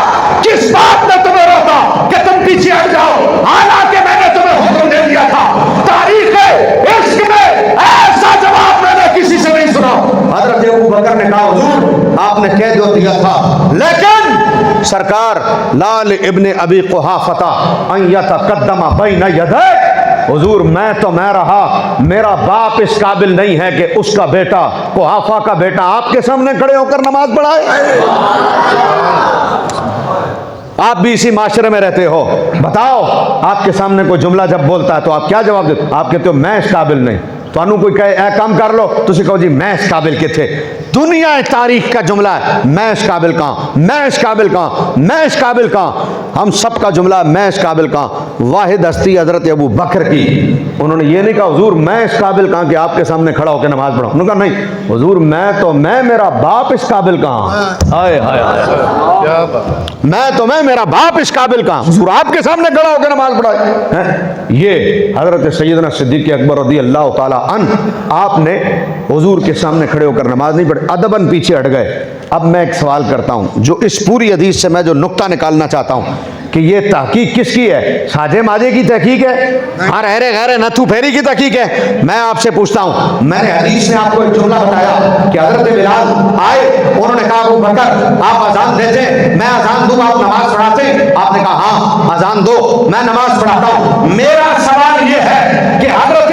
किस बात ने तुम्हें रोका कि तुम पीछे हट जाओ, हालांकि मैंने तुम्हें हुक्म दे दिया था। तारीख इश्क में ऐसा जवाब मैंने किसी से नहीं सुना। हजरत अबू बकर ने कहा हुजूर आपने कह दो दिया था, लेकिन सरकार लाल इब्ने अबी कुहाफता अन यतकद्दम बैन यदैक, हुजूर मैं तो मैं रहा, मेरा बाप इस काबिल नहीं है कि उसका बेटा, कुहाफा का बेटा आपके सामने खड़े होकर नमाज पढ़ाए। आप भी इसी माशरे में रहते हो, बताओ आपके सामने कोई जुमला जब बोलता है तो आप क्या जवाब देते? आप कहते हो मैं इस काबिल नहीं। तो कोई कहे ए काम कर लो, तुसी कहो जी मैं इस काबिल के थे। दुनिया तारीख का जुमला है मैं इस काबिल कहाँ, मैं इस काबिल कहाँ, मैं इस काबिल कहाँ। हम सब का जुमला मैं इस काबिल कहाँ। वाहिद हस्ती हजरत अबू बकर की, उन्होंने ये नहीं कहा हुजूर मैं इस काबिल कहाँ कि आपके सामने खड़ा होकर नमाज पढ़ो। उन्होंने कहा नहीं हुजूर मैं तो मैं, मेरा बाप इस काबिल कहाँ। हाय हाय मैं तो मैं, मेरा बाप इस काबिल कहाँ, हुजूर आपके सामने खड़ा होकर नमाज पढ़ाए। ये हजरत सैयदना सिद्दीक़ अकबर रज़ी अल्लाह ताला अन्हु, आपने हुजूर के सामने खड़े होकर नमाज नहीं पढ़ी, अदबन पीछे हट गए। अब मैं एक सवाल करता हूं, जो इस पूरी हदीस से मैं जो नुक्ता निकालना चाहता हूं कि ये तहकीक किसकी है? साजे माजे की तहकीक है? हाँ, रहरे गहरे नथु फेरी की तहकीक है? मैं आपसे पूछता हूँ, मैंने हदीस में आपको एक जुमला बताया कि हजरत बिलाल आए, उन्होंने कहा अबू बकर आप अजान देते, मैं अजान दूं, आप नमाज पढ़ाते? आपने कहा हाँ अजान दो, मैं नमाज पढ़ाता हूँ। मेरा सवाल ये है कि हजरत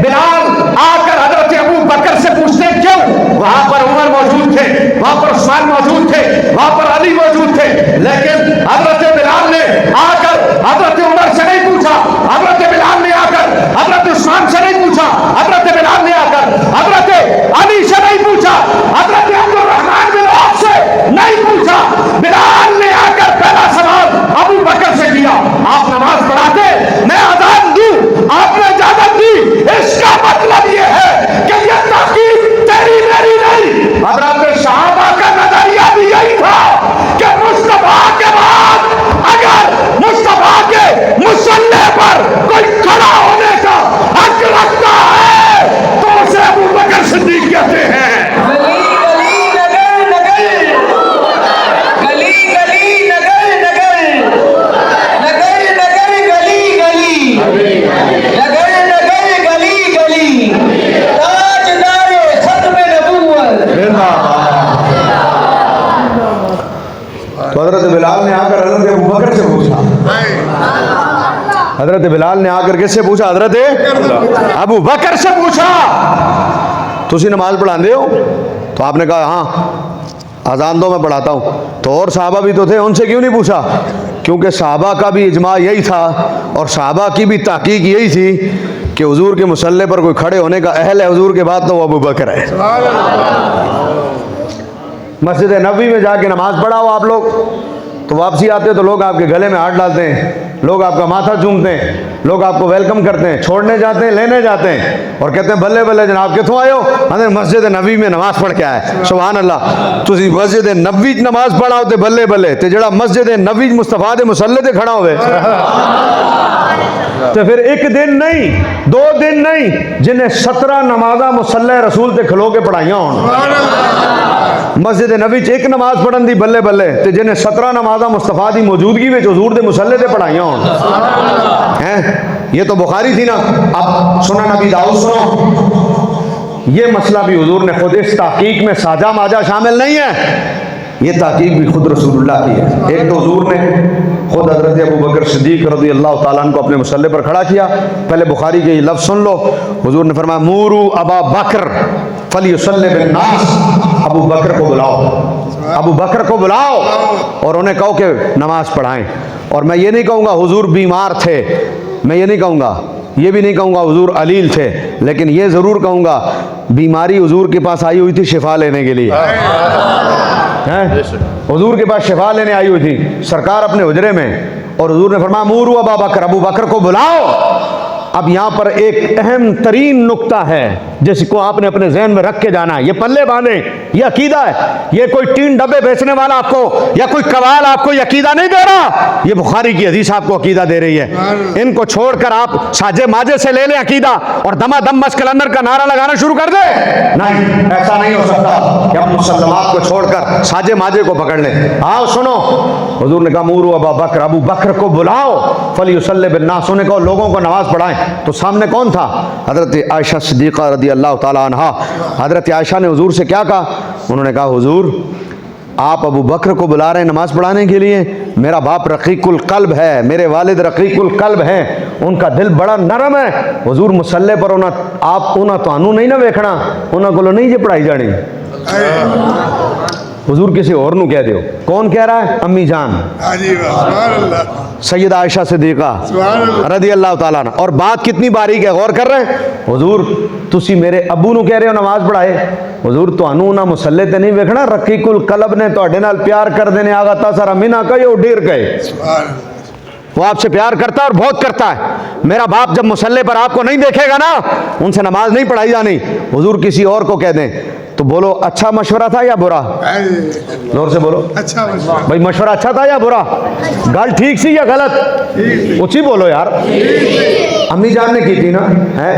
बिलाल आकर हजरत अबू बकर से पूछते क्यों? वहां पर उमर मौजूद थे, वहां पर उस्मान मौजूद थे, वहां पर अली मौजूद थे, लेकिन हजरत बिलाल ने आकर हजरत उमर से नहीं पूछा, हजरत बिलाल ने आकर हजरत उस्मान से नहीं पूछा, हजरत बिलाल ने आकर हजरत अली से नहीं पूछा, हजरत अब्दुल रहमान बिन औफ से नहीं पूछा। बिलाल ने आकर पहला सवाल अबू बकर से किया, आप नमाज पढ़ाते, मैं अजान दूं, आपने इजाजत दी। इसका मतलब यह है कि यह ताकीद तेरी मेरी नहीं, हजरत सहाबा का नजरिया भी यही था कि मुस्तफा के बाद अगर मुस्तफा के मुसल्ले पर कोई खड़ा होने का हक रखता है तो उसे अबू बकर सिद्दीक कहते हैं। हजरत बिलाल ने आकर हजरत अबू बकर से पूछा, हजरत बिलाल ने आकर किससे पूछा? हजरत अबू बकर से पूछा, तुसी नमाज पढ़ाते हो? तो आपने कहा हाँ अजान दो, मैं पढ़ाता हूँ। तो और साहबा भी तो थे, उनसे क्यों नहीं पूछा? क्योंकि साहबा का भी इजमा यही था और साहबा की भी ताकीक यही थी कि हुजूर के मुसल्ले पर कोई खड़े होने का अहल है हुजूर के बाद तो वो अबू बकर है। मस्जिद नबवी में जाके नमाज पढ़ाओ आप लोग, तो वापसी आते तो लोग आपके गले में हाथ डालते हैं, लोग आपका माथा चूमते हैं, लोग आपको वेलकम करते हैं, छोड़ने जाते हैं, लेने जाते हैं और कहते हैं बल्ले बल्ले जनाब कितों आए हो? हमने मस्जिद नबवी में नमाज पढ़ के आए। सुभान अल्लाह, तुसी मस्जिद नबवी नमाज पढ़ाओ ते बल्ले बल्ले, ते जड़ा मस्जिद नबवी मुस्तफा दे मुसल्ले ते खड़ा होवे तो फिर एक दिन नहीं, 2 दिन नहीं, जिन्हें 17 नमाजा मुसल्ले रसूल ते खलो के पढ़ाइया हो। मस्जिद नबी च एक नमाज पढ़न दी बल्ले बल्ले, ते जिन्हें 17 नमाजा मुस्तफा दी मौजूदगी में हुजूर दे मुसल्ले ते पढ़ाइया हो। हैं, ये तो बुखारी थी ना। अब सुना नबी दाऊद सुनो, ये मसला भी हुजूर ने खुद इस ताकीक में साजा माजा शामिल नहीं है, ये ताकीक भी खुद रसूलुल्लाह की है। एक तो हुजूर ने खुद हजरत अबू बकर सिद्दीक रज़ी अल्लाह ताला अन्हु को अपने मुसल्ले पर खड़ा किया। पहले बुखारी के ये लफ्ज़ सुन लो, हुजूर ने फरमाया मूरू अबा बकर फलियुसल्लि बिन्नास, अबू बकर को बुलाओ, अबू बकर को बुलाओ और उन्हें कहो कि नमाज पढ़ाएं। और मैं ये नहीं कहूँगा हुजूर बीमार थे, मैं ये नहीं कहूँगा, ये भी नहीं कहूँगा हुजूर अलील थे, लेकिन ये ज़रूर कहूँगा बीमारी हुजूर के पास आई हुई थी शिफा लेने के लिए। हुजूर के पास शिफा लेने आई हुई थी सरकार अपने हुजरे में, और हुजूर ने फरमाया मूरू अबा बकर, अबू बकर को बुलाओ। अब यहाँ पर एक अहम तरीन नुक्ता है जिसको आपने अपने जहन में रख के जाना है, ये पल्ले बांधे, ये अकीदा है। ये कोई 3 डब्बे बेचने वाला आपको या कोई कवाल आपको ये अकीदा नहीं दे रहा, ये बुखारी की हदीस आपको अकीदा दे रही है। इनको छोड़कर आप साजे माजे से ले लें अकीदा और दमादम मस्कल अंदर का नारा लगाना शुरू कर दे। नहीं, ऐसा नहीं हो सकता कि हम मुसल्लमात को छोड़कर साजे माजे को पकड़ लें। आओ सुनो, हुजूर ने कहा मूरू अबा बकर, अबू बकर को बुलाओ, फलियुसल्लि बिन्नास, उन्हें कहो लोगों को नमाज पढ़ाएं। तो सामने कौन था? हजरत आयशा सिद्दीक़ा रज़ी अल्लाह ताला अन्हा। हजरत आयशा ने हुजूर से क्या कहा? उन्होंने कहा हुजूर आप अबू बकर को बुला रहे हैं नमाज पढ़ाने के लिए, मेरा बाप रकीकुल कल्ब है, मेरे वालिद रकीकुल कल्ब हैं, उनका दिल बड़ा नरम है। हुजूर मुसल्ले पर आप तानू नहीं ना वेखना, उन्होंने को नहीं जे पढ़ाई जानी। हुजूर किसी और नू कह दो। कौन कह रहा है? अम्मी जान सैयदा आयशा सिद्दीक़ा रज़ी अल्लाह ताला अन्हा। और बात कितनी बारीक है, गौर कर रहे हैं? हुजूर तुसी मेरे अबू नू कह रहे हो नमाज पढ़ाए, हुजूर तुहानू ना मुसल्ले ते नहीं वेखना, रकीकुल कल्ब ने तुहाडे नाल प्यार कर देने आगा ता सारा मिना कहे ओ डेर कहे, वो आपसे प्यार करता है और बहुत करता है। मेरा बाप जब मुसल्ले पर आपको नहीं देखेगा ना, उनसे नमाज नहीं पढ़ाई जानी। हुजूर किसी और को कह दें तो बोलो अच्छा मशवरा था या बुरा? जोर से बोलो अच्छा मशवरा। भाई मशवरा अच्छा था या बुरा? गल ठीक सी या गलत? ऊंची बोलो यार। अम्मी जान ने की थी ना, है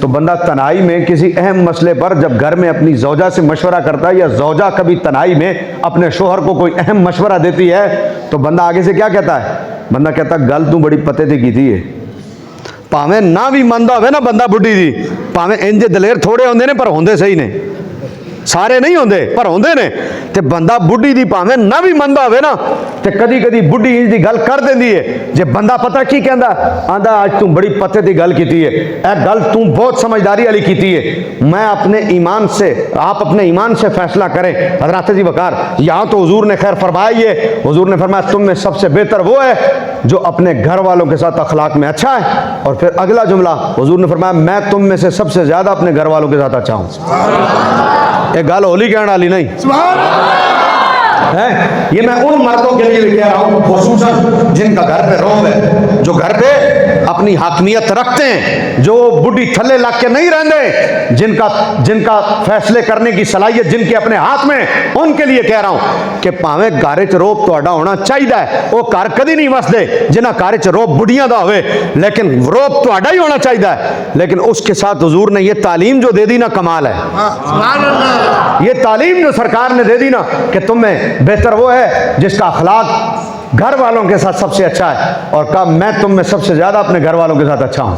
तो बंदा तन्हाई में किसी अहम मसले पर जब घर में अपनी जौजा से मशवरा करता है, या जौजा कभी तन्हाई में अपने शोहर को कोई अहम मशवरा देती है, तो बंदा आगे से क्या कहता है? बंदा कहता गल तू बड़ी पते ते की थी है। भावें ना भी मनता हो ना बंदा बुढ़ी दी, भावें इंज दलेर थोड़े होंगे ने पर होंगे सही ने, सारे नहीं होंगे पर होंगे ने। ते बंदा बुढ़ी दी भावें ना भी मनता हो ना, ते कदी कदी बुढ़ी इंज दी गल कर देंदी है। जे बंदा पता की कहंदा, आंदा आज तू बड़ी पते दी गल कीती है, ए गल तू बहुत समझदारी वाली कीती है। मैं अपने ईमान से, आप अपने ईमान से फैसला करें। हज़रात जी वकार, यहाँ तो हुजूर ने खैर फरमाई है, हुजूर ने फरमाया तुम में सबसे बेहतर वो है जो अपने घर वालों के साथ अखलाक में अच्छा है। और फिर अगला जुमला हुजूर ने फरमाया मैं तुम में से सबसे ज्यादा अपने घर वालों के साथ अच्छा हूँ। एक गाल होली कहने वाली नहीं है, ये मैं उन मर्दों के लिए भी कह रहा हूँ खुसूसन जिनका घर पे रोब है, जो घर पे अपनी हाकमियत रखते हैं, जो बुढ़ी थल्ले लग के नहीं रहते, जिनका फैसले करने की सलाहियत जिनके अपने हाथ में, उनके लिए कह रहा हूँ कि भावें घर च रोब तुहाडा होना चाहिए। वो घर कभी नहीं वसदे जिन्हां घर च रोब बुढ़ियां दा होवे, लेकिन रोब तुहाडा ही होना चाहिए। लेकिन उसके साथ हुजूर ने ये तालीम जो दे दी ना, कमाल है। ये तालीम जो सरकार ने दे दी ना कि तुम्हें बेहतर वो है जिसका अखलाक घर वालों के साथ सबसे अच्छा है, और कहा मैं तुम में सबसे ज्यादा अपने घर वालों के साथ अच्छा हूं।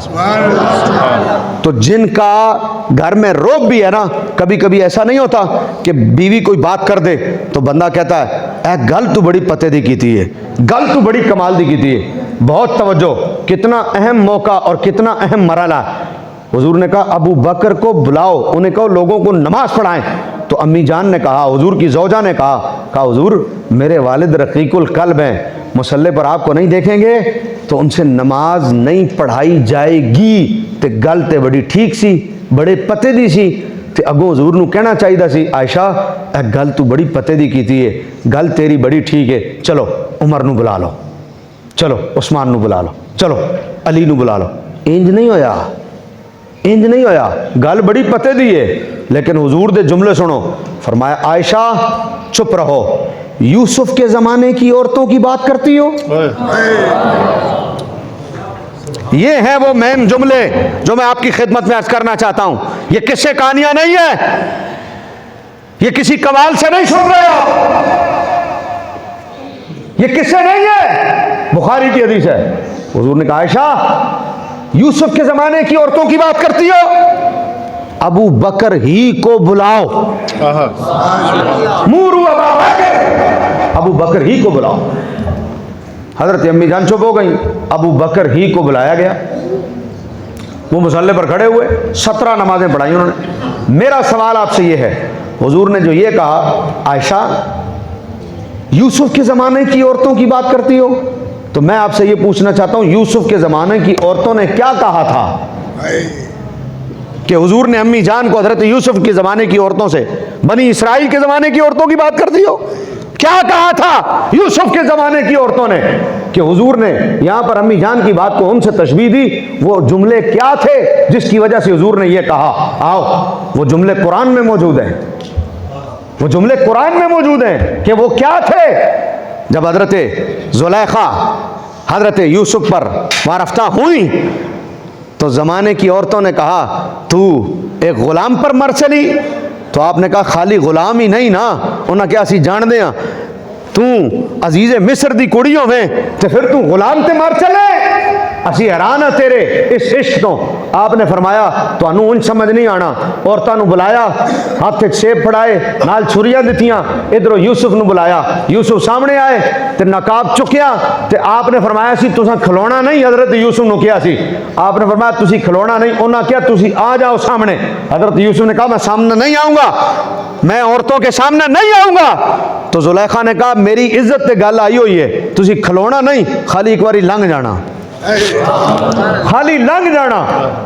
तो जिनका घर में रोब भी है ना, कभी कभी ऐसा नहीं होता कि बीवी कोई बात कर दे तो बंदा कहता है ए गल तू बड़ी पते दी की थी है, गल तू बड़ी कमाल दी की थी है। बहुत तवज्जो, कितना अहम मौका और कितना अहम मरहला। हुजूर ने कहा अबू बकर को बुलाओ, उन्हें कहो लोगों को नमाज पढ़ाएं। तो अम्मी जान ने कहा, हुजूर की जौजा ने कहा हुजूर मेरे वालिद रकीकुल कल्ब हैं, मुसल्ले पर आपको नहीं देखेंगे तो उनसे नमाज नहीं पढ़ाई जाएगी। ते गल ते बड़ी ठीक सी, बड़े पते दी सी, ते अगो हुजूर नू कहना चाहिए सी आयशा ए गल तू बड़ी पते दी कीती है, गल तेरी बड़ी ठीक है, चलो उमर नू बुला लो, चलो उस्मान नू बुला लो, चलो अली नू बुला लो। इंज नहीं होया, इंज नहीं होया, गल बड़ी पते दी है। लेकिन हुजूर दे जुमले सुनो, फरमाया आयशा चुप रहो, यूसुफ के जमाने की औरतों की बात करती हो। ये है वो मेन जुमले जो मैं आपकी खिदमत में अर्ज करना चाहता हूं। ये किस्से कहानियां नहीं है, ये किसी कवाल से नहीं सुन रहे हो, ये किस्से नहीं है, बुखारी की हदीस है। हुजूर ने कहा आयशा यूसुफ के जमाने की औरतों की बात करती हो, अबू बकर ही को बुलाओ, मूरू अबू बकर ही को बुलाओ। हजरत अम्मी जान चुप हो गई, अबू बकर ही को बुलाया गया। वो मुसल्ले पर खड़े हुए, 17 नमाजें पढ़ाई उन्होंने। मेरा सवाल आपसे ये है, हुजूर ने जो ये कहा आयशा यूसुफ के ज़माने की औरतों की बात करती हो, तो मैं आपसे ये पूछना चाहता हूँ यूसुफ के ज़माने की औरतों ने क्या कहा था कि हुजूर ने अम्मी जान को हजरत यूसुफ के ज़माने की औरतों से, बनी इसराइल के ज़माने की औरतों की बात करती हो? क्या कहा था यूसुफ के ज़माने की औरतों ने कि हुजूर ने यहाँ पर अम्मी जान की बात को उनसे तशबीह दी? वो जुमले क्या थे जिसकी वजह से हुजूर ने ये कहा? आओ वो जुमले कुरान में मौजूद हैं, वो जुमले कुरान में मौजूद हैं कि वो क्या थे। जब हजरत जुलैखा हजरत यूसुफ पर वारफ्ता हुई तो ज़माने की औरतों ने कहा तू एक ग़ुलाम पर मर चली? तो आपने कहा खाली ग़ुलाम ही नहीं ना, उन्हें क्या असी जान दें तू अजीज़े मिस्र दी कुड़ियों में तो फिर तू ग़ुलाम ते मर चले? असी हैरान है तेरे इस इश्क तो। आपने फरमाया तुहानू उन समझ नहीं आना, औरतों नू बुलाया, हाथ सेब फड़ाए, नाल छुरियां दित्तियां, इधरों यूसुफ नू बुलाया, यूसुफ सामने आए ते नकाब चुकिया ते आपने फरमाया सी तुसा खिलौना नहीं, हजरत यूसुफ नू किया सी, आपने फरमाया तुसी खिलौना नहीं, उन्हें क्या तुसी आ जाओ सामने। हजरत यूसुफ ने कहा मैं सामने नहीं आऊँगा, मैं औरतों के सामने नहीं आऊँगा। तो जुलैखा ने कहा मेरी इज्जत ते गल आई हुई है, तुसी खिलौना नहीं, खाली एक बारी लंघ जाना, खाली लंघ जाना।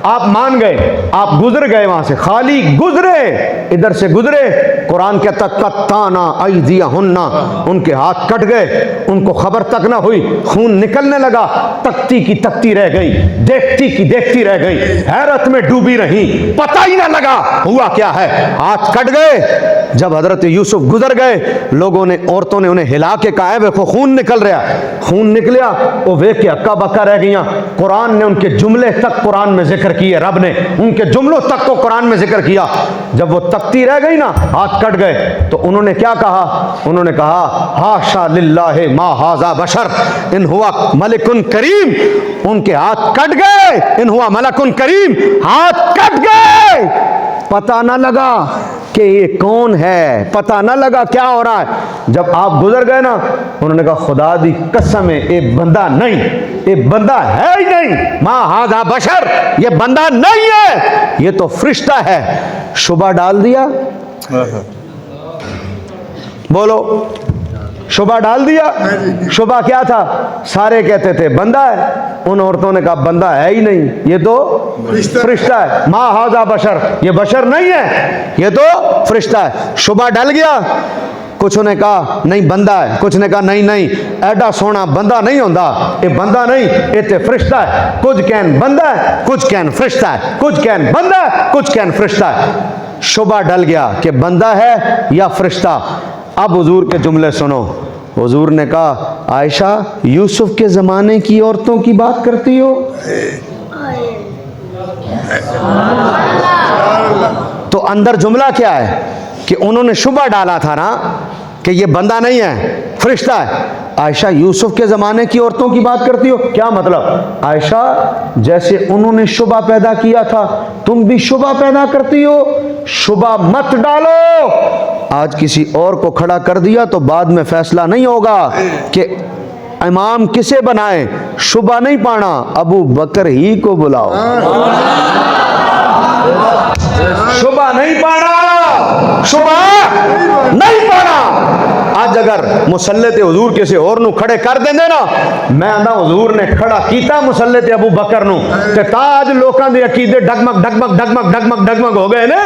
आप मान गए, आप गुजर गए वहां से, खाली गुजरे, इधर से गुजरे। कुरान कहता कत्ताना अयदियहुन्ना, उनके हाथ कट गए, उनको खबर तक ना हुई, खून निकलने लगा, तकती की तकती रह गई, देखती की देखती रह गई, हैरत में डूबी रही, पता ही ना लगा हुआ क्या है, हाथ कट गए। जब हजरत यूसुफ गुजर गए, लोगों ने, औरतों ने उन्हें हिला के कहा है देखो खून निकल रहा है, खून निकलिया, वो वेख के हक्का बक्का रह गई। गई, कुरान ने उनके जुमले तक कुरान में जिक्र किए, रब ने उनके जुमलों तक को कुरान में जिक्र किया। जब वो तकती रह गई ना, हाथ कट गए, तो उन्होंने क्या कहा? उन्होंने कहा हाशा लिल्लाहि मा हाजा बशर इन हुआ मलिकुन करीम। उनके हाथ कट गए, इन हुआ मलकुन करीम, हाथ कट गए। पता ना लगा कि ये कौन है, पता ना लगा क्या हो रहा है। जब आप गुजर गए ना, उन्होंने कहा खुदा दी कसम है, ये बंदा नहीं, ये बंदा है ही नहीं, माँ हाजा बशर, ये बंदा नहीं है, ये तो फरिश्ता है। शुबा डाल दिया, बोलो शुबा डाल दिया। शुबा क्या था? सारे कहते थे बंदा है, उन औरतों ने कहा बंदा है ही नहीं, ये तो फरिश्ता है। माँ हाजा बशर, ये बशर नहीं है, ये तो फरिश्ता है। शुबा डल गया। कुछ ने कहा नहीं बंदा है, कुछ ने कहा नहीं नहीं एडा सोना बंदा नहीं होता, ये बंदा नहीं, ये तो फरिश्ता है। कुछ कहन बंदा है, कुछ कहन फरिश्ता है, कुछ कहन बंदा है, कुछ कहन फरिश्ता है। शुबा डल गया कि बंदा है या फरिश्ता। अब हुजूर के जुमले सुनो। हुजूर ने कहा आयशा, यूसुफ के ज़माने की औरतों की बात करती हो? तो अंदर जुमला क्या है कि उन्होंने शुबा डाला था ना कि ये बंदा नहीं है, फरिश्ता है। आयशा, यूसुफ के ज़माने की औरतों की बात करती हो? क्या मतलब? आयशा, जैसे उन्होंने शुबा पैदा किया था, तुम भी शुबा पैदा करती हो। शुबा मत डालो। आज किसी और को खड़ा कर दिया तो बाद में फैसला नहीं होगा कि इमाम किसे बनाए। शुबा नहीं पाना, अबू बकर ही को बुलाओ। शुबा नहीं पाना, शुबा नहीं पाना। आज अगर मुसल्ले ते हुजूर किसी और नु खड़े कर देंगे ना, मैं आंदा हुजूर ने खड़ा कीता मुसल्ले ते अबू बकर नु, ते ताज लोकां दे अकीदे डगमग डगमग डगमग डगमग डगमग हो गए ने।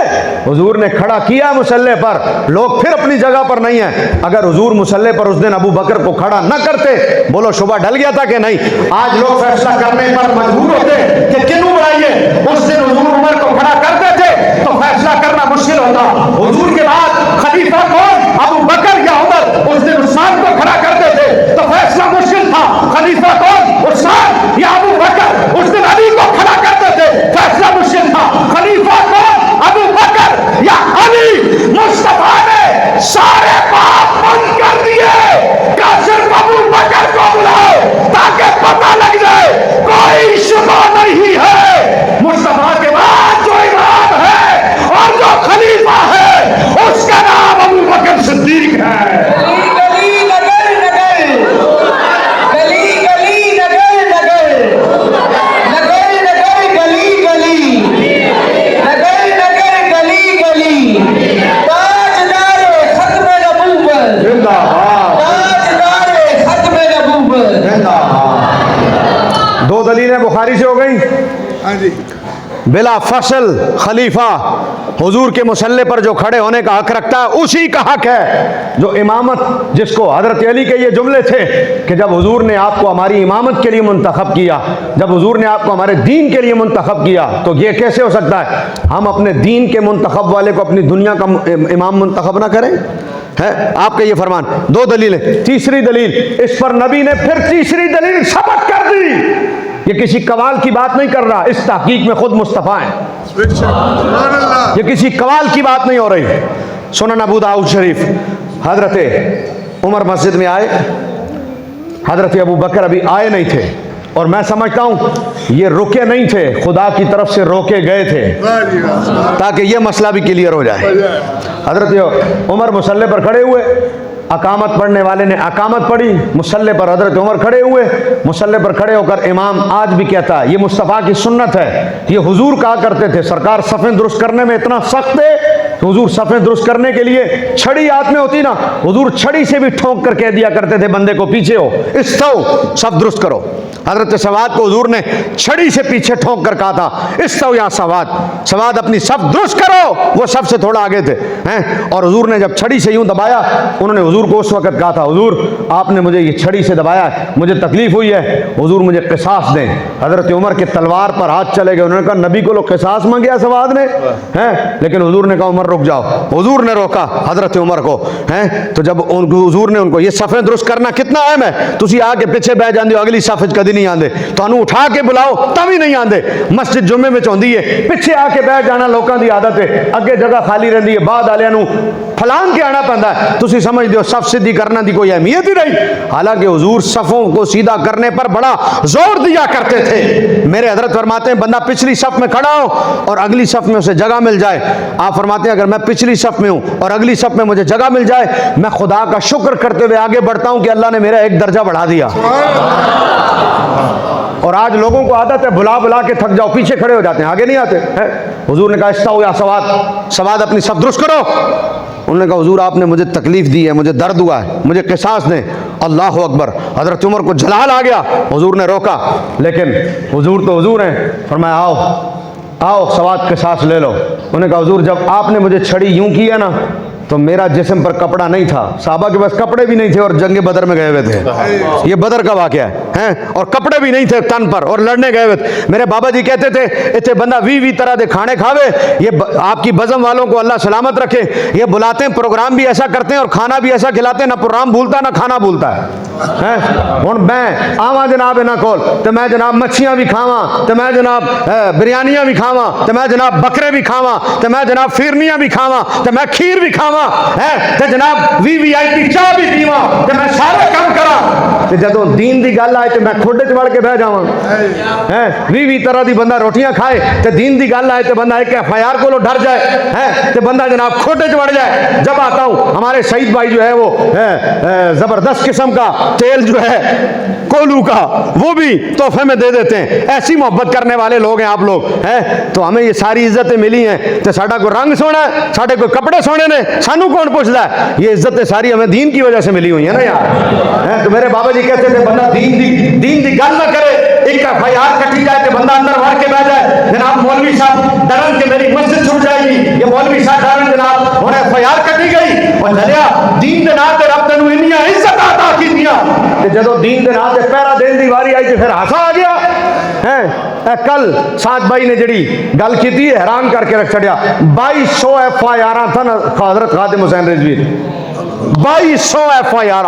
हुजूर ने खड़ा किया मुसल्ले पर, लोग फिर अपनी जगह पर नहीं है। अगर हुजूर मुसल्ले पर उस दिन अबू बकर को खड़ा न करते, बोलो शुबा डल गया था कि नहीं? आज लोग फैसला करने पर मजबूर होते कि किन्नू बनाइए। उस दिन हुजूर उमर को खड़ा करते थे तो फैसला करना मुश्किल होता। हुजूर के बाद खलीफा कौन, अबू बकर या उमर? उस दिन उस्मान को खड़ा करते थे तो फैसला मुश्किल था, खलीफा कौन, उस्मान या अबू बकर? उस दिन अली को खड़ा करते थे, फैसला मुश्किल था, खलीफा कौन, अबू बकर या अली? मुस्तफा ने सारे बात बंद कर दिए, का सिर्फ अबू बकर को बुलाओ ताकि पता लग जाए कोई शुबा नहीं है। मुस्तफा के बाद जो इमाम है और जो खलीफा है उसका नाम अबू बकर सिद्दीक है। दो दलीलें बुखारी से हो गई। हाँ जी। बिला फसल खलीफा हुजूर के मुसल्ले पर जो खड़े होने का हक रखता है उसी का हक है जो इमामत, जिसको हजरत अली के ये जुमले थे कि जब हुजूर ने आपको हमारी इमामत के लिए मुंतखब किया, जब हुजूर ने आपको हमारे दीन के लिए मुंतखब किया, तो ये कैसे हो सकता है हम अपने दीन के मुंतखब वाले को अपनी दुनिया का इमाम मुंतखब ना करें? है आपका ये फरमान। दो दलीलें। तीसरी दलील, इस पर नबी ने फिर तीसरी दलील सबक कर दी। ये किसी कवाल की बात नहीं कर रहा, इस तहकीक में खुद मुस्तफा है। ये किसी कवाल की बात नहीं हो रही। सुनन अबू दाऊद शरीफ, हजरत उमर मस्जिद में आए, हजरत अबू बकर अभी आए नहीं थे, और मैं समझता हूं ये रुके नहीं थे, खुदा की तरफ से रोके गए थे ताकि ये मसला भी क्लियर हो जाए। हजरत उमर मुसल्ले पर खड़े हुए, अकामत पढ़ने वाले ने अकामत पढ़ी, मुसल्ले पर हजरत उमर खड़े हुए। मुसल्ले पर खड़े होकर इमाम आज भी कहता है, ये मुस्तफ़ा की सुन्नत है, ये हुजूर कहा करते थे, सरकार सफ़ें दुरुस्त करने में इतना सख्त है, हुजूर सफ़ें दुरुस्त करने के लिए छड़ी हाथ में होती ना, हुजूर छड़ी से भी ठोंक कर कह दिया करते थे बंदे को, पीछे हो, इस्तौ, सब दुरुस्त करो। हजरत सवाद को हुजूर ने छड़ी से पीछे ठोंक कर कहा था, इस्तौ या सवाद, सवाद अपनी सब दुरुस्त करो। वो सबसे थोड़ा आगे थे हैं, और हुजूर ने जब छड़ी से यूं दबाया, उन्होंने हुजूर को उस वक्त कहा था, हुजूर आपने मुझे ये छड़ी से दबाया, मुझे तकलीफ हुई है, हुजूर मुझे क़िसास दें। हजरत उमर के तलवार पर हाथ चले गए, उन्होंने उन्होंने कहा नबी को लो क़िसास मांगे सवाद ने हैं, लेकिन हुजूर ने कहा उमर रुक जाओ। हुजूर ने रोका हजरत उमर को हैं। तो जब हुजूर ने उनको ये सफ़े दुरुस्त करना कितना अहम है, तुसी आके पिछे बह जाते हो, अगली सफ़ कभी नहीं आते, तुहानू उठा के बुलाओ तभी नहीं आते। मस्जिद जुम्मे में होंदी है, पिछे आके बैठ जाना लोगों की आदत है, अगे जगह खाली रही है, बाद वालियां नू फलान के आना पैंदा है। तुसी समझते हो सफ़ सीधी करना की कोई अहमियत ही नहीं। हालांकि हुजूर सफ़ों को सीधा करने पर बड़ा जोर दिया करते थे। मेरे हजरत फरमाते हैं बंदा पिछली सफ़ में खड़ा हो और अगली सफ़ में उसे जगह मिल जाए, आप फरमाते हैं अगर मैं पिछली सफ़ में हूँ और अगली सफ़ में मुझे जगह मिल जाए, मैं खुदा का शुक्र करते हुए आगे बढ़ता हूँ कि अल्लाह ने मेरा एक दर्जा बढ़ा दिया। और आज लोगों को आदत है बुला बुला के थक जाओ, पीछे खड़े हो जाते हैं, आगे नहीं आते हैं। हुजूर ने कहा इस्ता हुआ सवाद, सवाद अपनी सफ़ दुरुस्त करो। उन्होंने कहा हुजूर आपने मुझे तकलीफ दी है, मुझे दर्द हुआ है, मुझे क़िसास दें। अल्लाह अकबर। हज़रत उमर को जलाल आ गया, हुजूर ने रोका, लेकिन हुजूर तो हुजूर हैं। फरमाया आओ आओ सवाद क़िसास ले लो। उन्होंने कहा हुजूर जब आपने मुझे छड़ी यूं की है ना तो मेरा जिस्म पर कपड़ा नहीं था, साहबा के पास कपड़े भी नहीं थे और जंगे बदर में गए हुए थे। ये बदर का वाक़या है और कपड़े भी नहीं थे तन पर और लड़ने गए हुए थे। मेरे बाबा जी कहते थे इतने बंदा 20 तरह के खाने खावे, ये आपकी बज़म वालों को अल्लाह सलामत रखे। ये बुलाते हैं, प्रोग्राम भी ऐसा करते हैं और खाना भी ऐसा खिलाते हैं, ना प्रोग्राम भूलता ना खाना भूलता है। हुण मैं आवा जनाब इन्हां कोल तो मैं जनाब मच्छियां भी खावां, तो मैं जनाब बिरयानियां भी खावां, तो मैं जनाब बकरे भी खावां, तो मैं जनाब फिरनियां भी खावां, तो मैं खीर भी खावां है, तो जनाब वीवीआईपी चाह भी पीवां, तो मैं सारे काम करा। तो जदों दीन की गल आए तो मैं खुड च वड़ के बह जावां है। 20 तरह की बंदा रोटियां खाए तो दीन की गल आए तो बंदा एक FIR को डर जाए है, तो बंदा जनाब खुड च वड़ जाए। जब आता हूँ हमारे शहीद भाई जो है वो जबरदस्त किस्म का तेल जो है कोलू का वो भी तोहफे में दे देते हैं। ऐसी मोहब्बत करने वाले लोग हैं आप लोग हैं। तो हमें ये सारी इज्जतें मिली हैं, तो साडा कोई रंग सोना है, साडे कोई कपड़े सोने ने, सानू कौन पूछता है? ये इज्जतें सारी हमें दीन की वजह से मिली हुई है ना यार है। तो मेरे बाबा जी कहते थे बंदा दीन दी गल ना करे, एक FIR कटी जाए तो बंदा अंदर भर के बह जाए। जनाब मौलवी साहब डरन के मेरी मस्जिद छूट जाएगी, ये मौलवी साहब डरन जनाब और FIR कटी गई और चलिया दीन के नाम रब तेन इन्नियां इज्जत अता कीतियां। जदों दीन के नाम पहरा देने की वारी आई तो फिर हासा आ गया है। कल साथ भाई ने जी गल की हैरान करके रख छड़िया। 2200 FIR था ना हजरत खादिम हुसैन रिजवी, 2200 FIR।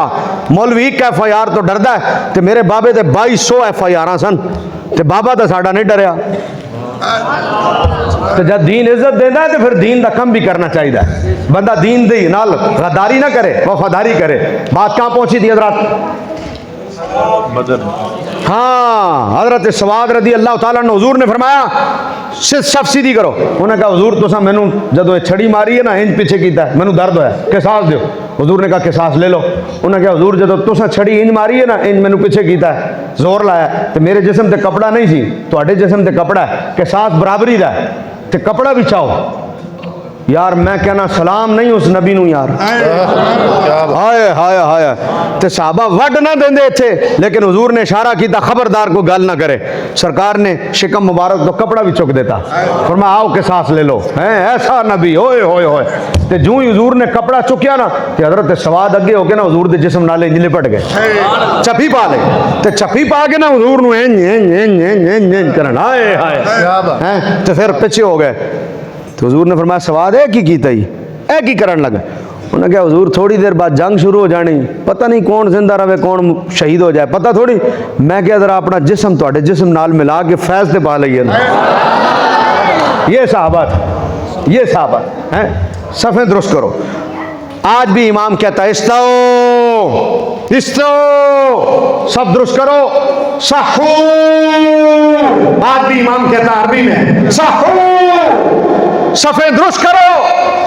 मौलवी एक FIR तो डरदा है, तो मेरे बाबे दे 2200 FIR सन, तो बाबा तो साडा नहीं डरिया। तो जब दीन इज्जत देता है तो फिर दीन का कम भी करना चाहिए। बंदा दीन दी नाल गद्दारी ना करे, वफादारी करे। बात कहाँ पहुंची थी हजरत? हाँ, हजरत सवाद रदी अल्लाह तआला ने हुजूर ने फरमाया सब सीधी करो। उन्हें कहा हुजूर तुसा मैनू जदों छड़ी मारी है ना इंज पीछे किया, मैनू दर्द होया, किसास दो। हुजूर ने कहा किसास ले लो। उन्हें कहा हुजूर जदों तुसा छड़ी इंज मारी है ना इंज मैनू पीछे किया, जोर लाया, तो मेरे जिस्म ते कपड़ा नहीं सी, तुहाडे जिस्म ते कपड़ा है, किसास बराबरी दा है, ते कपड़ा भी चाहो। यार मैं कहना सलाम नहीं उस नबी नू यार, हाय हाय हाय। ते साहबा वड ना देंदे थे, लेकिन हुजूर ने इशारा किया खबरदार को गल ना करे। सरकार ने शिकम मुबारक तो कपड़ा भी चुक देता, फरमाया आओ के सांस ले लो है। ऐसा नबी होए होए होए। ते जूं ही हुजूर ने कपड़ा चुकिया ना ते हजरत सवाद अगे होके ना हुजूर दे जिस्म नाले इंज लिपट गए, चपी पा ले, ते चपी पा के ना हुजूर नू इंज इंज इंज इंज इंज करन, हाय हाय हैं। ते फिर पीछे हो गए। तो हुजूर ने फरमाया सवाद है की कीता ही है की करन लगा। उन्हें कहा हुजूर थोड़ी देर बाद जंग शुरू हो जानी, पता नहीं कौन जिंदा रहे कौन शहीद हो जाए, पता थोड़ी। मैं क्या जरा अपना जिस्म थोड़े जिस्म नाल मिला के फैज दे पा लइए। ये सहाबत, ये सहाबत हैं। सफ़े दुरुस्त करो। आज भी इमाम कहता है इस्ताओ इस्ताओ, सब दुरुस्त करो, सहू। आज भी इमाम कहता है अरबी में सहू, सफ़े दुरुस्त करो,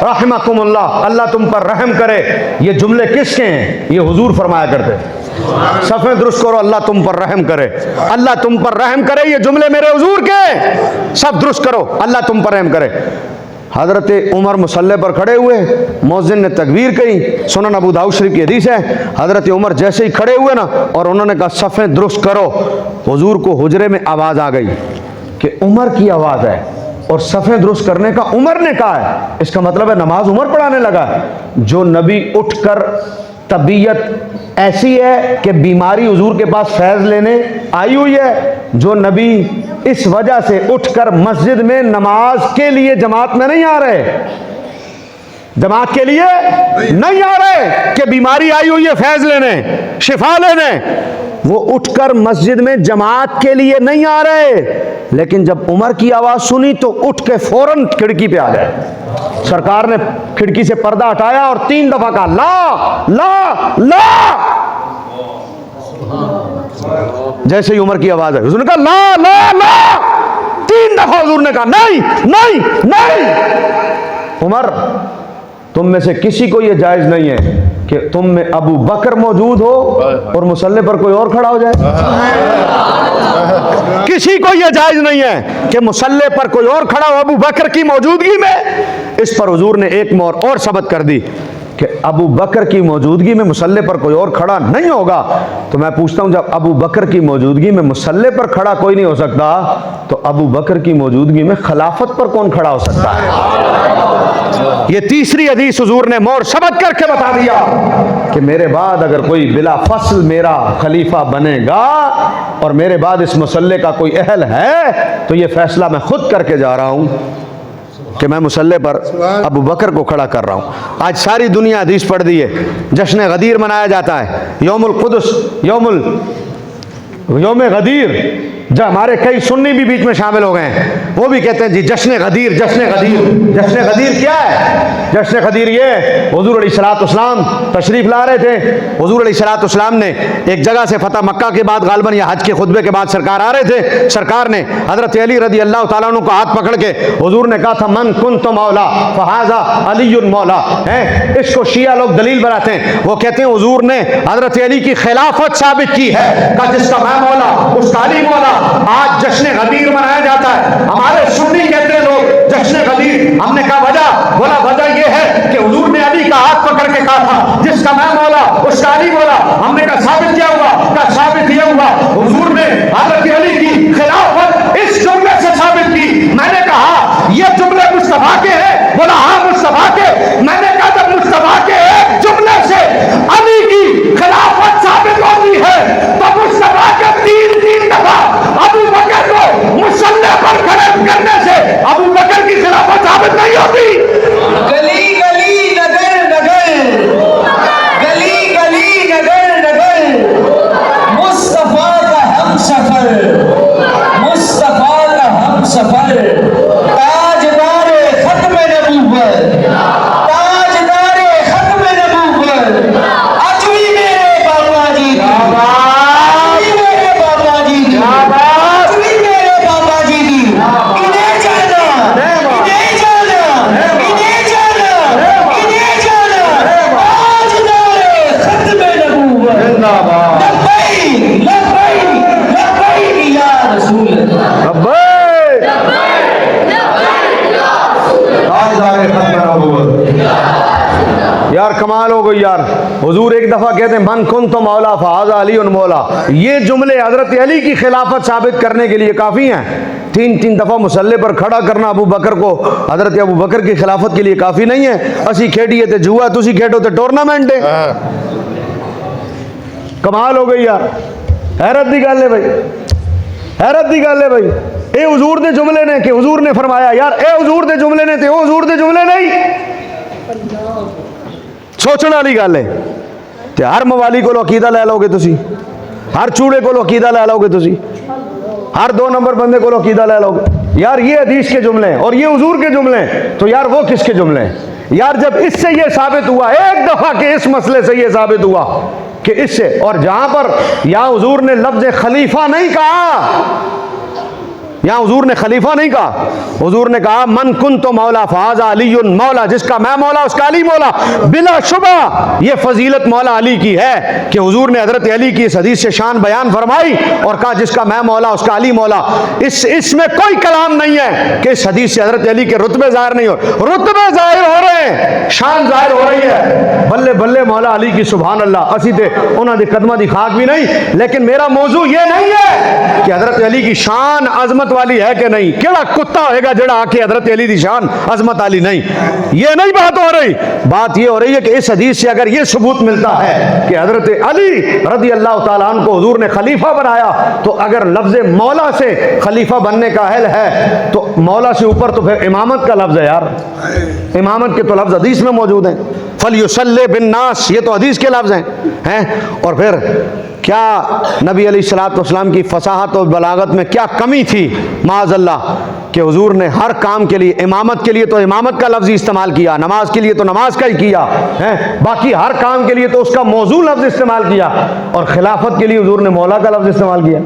रहमकुमुल्लाह, अल्लाह तुम पर रहम करे। ये जुमले किसके हैं? ये हुजूर फरमाया करते, सफ़े दुरुस्त करो अल्लाह तुम पर रहम करे, अल्लाह तुम पर रहम करे। ये जुमले मेरे हुजूर के, सब दुरुस्त करो अल्लाह तुम पर रहम करे। हज़रत उमर मुसल्ले पर खड़े हुए, मौज़िन ने तकबीर कही, सुनन अबू दाऊद शरीफ की हदीस है। हज़रत उमर जैसे ही खड़े हुए ना और उन्होंने कहा सफ़े दुरुस्त करो, हुजूर को हुजरे में आवाज़ आ गई कि उमर की आवाज़ है और सफ़े दुरुस्त करने का उमर ने कहा है। इसका मतलब है नमाज उमर पढ़ाने लगा। जो नबी उठकर तबीयत ऐसी है कि बीमारी हुजूर के पास फैज़ लेने आई हुई है, जो नबी इस वजह से उठकर मस्जिद में नमाज के लिए जमात में नहीं आ रहे, जमात के लिए नहीं आ रहे कि बीमारी आई हुई है फैज लेने, शिफा लेने, वो उठकर मस्जिद में जमात के लिए नहीं आ रहे। लेकिन जब उमर की आवाज सुनी तो उठ के फौरन खिड़की पे आ गए। सरकार ने खिड़की से पर्दा हटाया और 3 दफा कहा ला ला ला। जैसे ही उमर की आवाज आई हुजूर ने कहा ला ला ला। 3 दफा हुजूर ने कहा नहीं नहीं नहीं। उमर, तुम में से किसी को यह जायज नहीं है कि तुम में अबू बकर मौजूद हो और मुसल्ले पर कोई और खड़ा हो जाए। किसी को यह जायज नहीं है कि मुसल्ले पर कोई और खड़ा हो अबू बकर की मौजूदगी में। इस पर हुजूर ने एक मोहर और सबत कर दी कि अबू बकर की मौजूदगी में मुसल्ले पर कोई और खड़ा नहीं होगा। तो मैं पूछता हूं, जब अबू बकर की मौजूदगी में मुसल्ले पर खड़ा कोई नहीं हो सकता, तो अबू बकर की मौजूदगी में खिलाफत पर कौन खड़ा हो सकता है? ये तीसरी हदीस हुजूर ने मोहर सबत करके बता दिया कि मेरे बाद अगर कोई बिला फसल मेरा खलीफा बनेगा और मेरे बाद इस मुसल्ले का कोई अहल है, तो ये फैसला मैं खुद करके जा रहा हूं कि मैं मुसल्ले पर अबू बकर को खड़ा कर रहा हूँ। आज सारी दुनिया हदीस पढ़ दी है। जश्न गदीर मनाया जाता है, यौमुल कुदस, यौम गदीर। जब हमारे कई सुन्नी भी बीच में शामिल हो गए हैं, वो भी कहते हैं जी जश्न गदीर, जश्न गदीर। जश्न गदीर क्या है? जश्न गदीर ये हुजूर अलैहिस्सलाम तशरीफ ला रहे थे। हुजूर अलैहिस्सलाम ने एक जगह से फतह मक्का के बाद गालिबन या हज के खुतबे के बाद सरकार आ रहे थे। सरकार ने हजरत अली रदी अल्लाह तआला अन्हु को हाथ पकड़ के हुजूर ने कहा था मन कुंतु मौला फहाजा अलीयुन मौला है। इसको शिया लोग दलील बनाते हैं। वो कहते हैं हुजूर ने हजरत अली की खिलाफत साबित की है, का जिसका मैं मौला उसका अली मौला। आज जश्न गदीर मनाया जाता है। हमारे सुन्नी कहते हैं लोग जश्न गदीर। हमने कहा वजह, बोला वजह यह है कि हुजूर ने अली का हाथ पकड़ के कहा था जिसका मैं मौला उसका अली मौला। हमने कहा साबित क्या हुआ? कहा साबित यह हुआ हुजूर ने हजरत अली की खिलाफत इस जुमले से साबित की। मैंने कहा यह जुमले मुस्तफा के हैं? बोला हाँ मुस्तफा के। मैंने कहा जब मुस्तफा के एक जुमले से अली की खिलाफत साबित होती है तो मुस्तफा के 3 दफा अबू बकर को मुसल्ले पर खड़े करने से अबू बकर की खिलाफत साबित नहीं होती। गली गली नगर नगर, गली गली नगर नगर, मुस्तफा का हम सफर, मुस्तफा का हम सफर। ताजदारे खत्म नबूवत, ताजदारे खत्म नबूवत। आज भी मेरे बाबा जी की, आज भी मेरे बाबा जी की, आज भी मेरे बाबा जी की। इन्हें जाना, इन्हें जाना, इन्हें जाना, इन्हें जाना। ताजदारे खत्म नबूवत। लब्बैक लब्बैक लब्बैक या रसूल अल्लाह। यार कमाल हो गई यार। हुजूर एक दफा कहते हैं मन कुन तो मौला फहाजा अली उन मौला। ये जुमले हजरत अली की खिलाफत साबित करने के लिए काफी हैं। 3 दफा मुसल्ले पर खड़ा करना अबू बकर को हजरत अबू बकर की खिलाफत के लिए काफी नहीं है। असी खेडिए थे जुआ, तुसी खेडो थे टूर्नामेंट है। कमाल हो गई यार। हैरत दी गल है भाई, हैरत दी गल है भाई। ए हुजूर दे जुमले ने कि हुजूर ने फरमाया यार, ए हुजूर दे जुमले ने ते ओ हुजूर दे जुमले नहीं। सोचने वाली गल है। ते हर मवाली को अकीदा लै लोगे तुसी, हर चूड़े को अकीदा लै लोगे तुसी, हर 2 नंबर बंदे को अकीदा लै लोगे। यार ये हदीस के जुमले हैं और ये हुजूर के जुमले हैं, तो यार वो किसके जुमले हैं? यार जब इससे ये साबित हुआ एक दफा के इस मसले से ये साबित हुआ कि इससे, और जहां पर यहां हुजूर ने लफ्ज खलीफा नहीं कहा, यहां हुजूर ने खलीफा नहीं कहा, हुजूर ने कहा मन कुन तो मौला फाजा अलीयुन मौला, जिसका मैं मौला उसका अली मौला। बिला शुबा ये फजीलत मौला अली की है कि हुजूर ने हजरत अली की इस हदीस से शान बयान फरमाई और कहा जिसका मैं मौला उसका अली मौला। इसमें कोई कलाम नहीं है कि इस हदीस से हजरत अली के रुतबे जाहिर नहीं हो, रुतबे जाहिर हो रहे हैं, शान जाहिर हो रही है। बल्ले बल्ले मौला अली की सुभान अल्लाह। असी ते उन्होंने कदमां दी खाक भी नहीं, लेकिन मेरा मौजू ये नहीं है कि हजरत अली की शान अजमत वाली है कि नहीं, केड़ा कुत्ता होएगा जड़ा आके हजरत अली दी शान अजमत अली नहीं। ये नहीं बात हो रही, बात ये हो रही है कि इस हदीस से अगर ये सबूत मिलता है कि हजरत अली रदी अल्लाह ताला अन्हु को हुजूर ने खलीफा बनाया, तो अगर लफ्ज मौला से खलीफा बनने का अहल है तो मौला से ऊपर तो फिर इमामत का लफ्ज है यार। इमामत के तो लफ्ज हदीस में मौजूद हैं, फल युसल्ले बिन नास, ये तो हदीस के लफ्ज हैं। और फिर क्या नबी अलैहिस्सलाम की फसाहत और बलागत में क्या कमी थी माअज़ल्लाह कि हुजूर ने हर काम के लिए, इमामत के लिए तो इमामत का लफ्ज़ इस्तेमाल किया, नमाज के लिए तो नमाज का ही किया है, बाकी हर काम के लिए तो उसका मौजू लफ्ज़ इस्तेमाल किया, और खिलाफत के लिए हुजूर ने मौला का लफ्ज़ इस्तेमाल किया।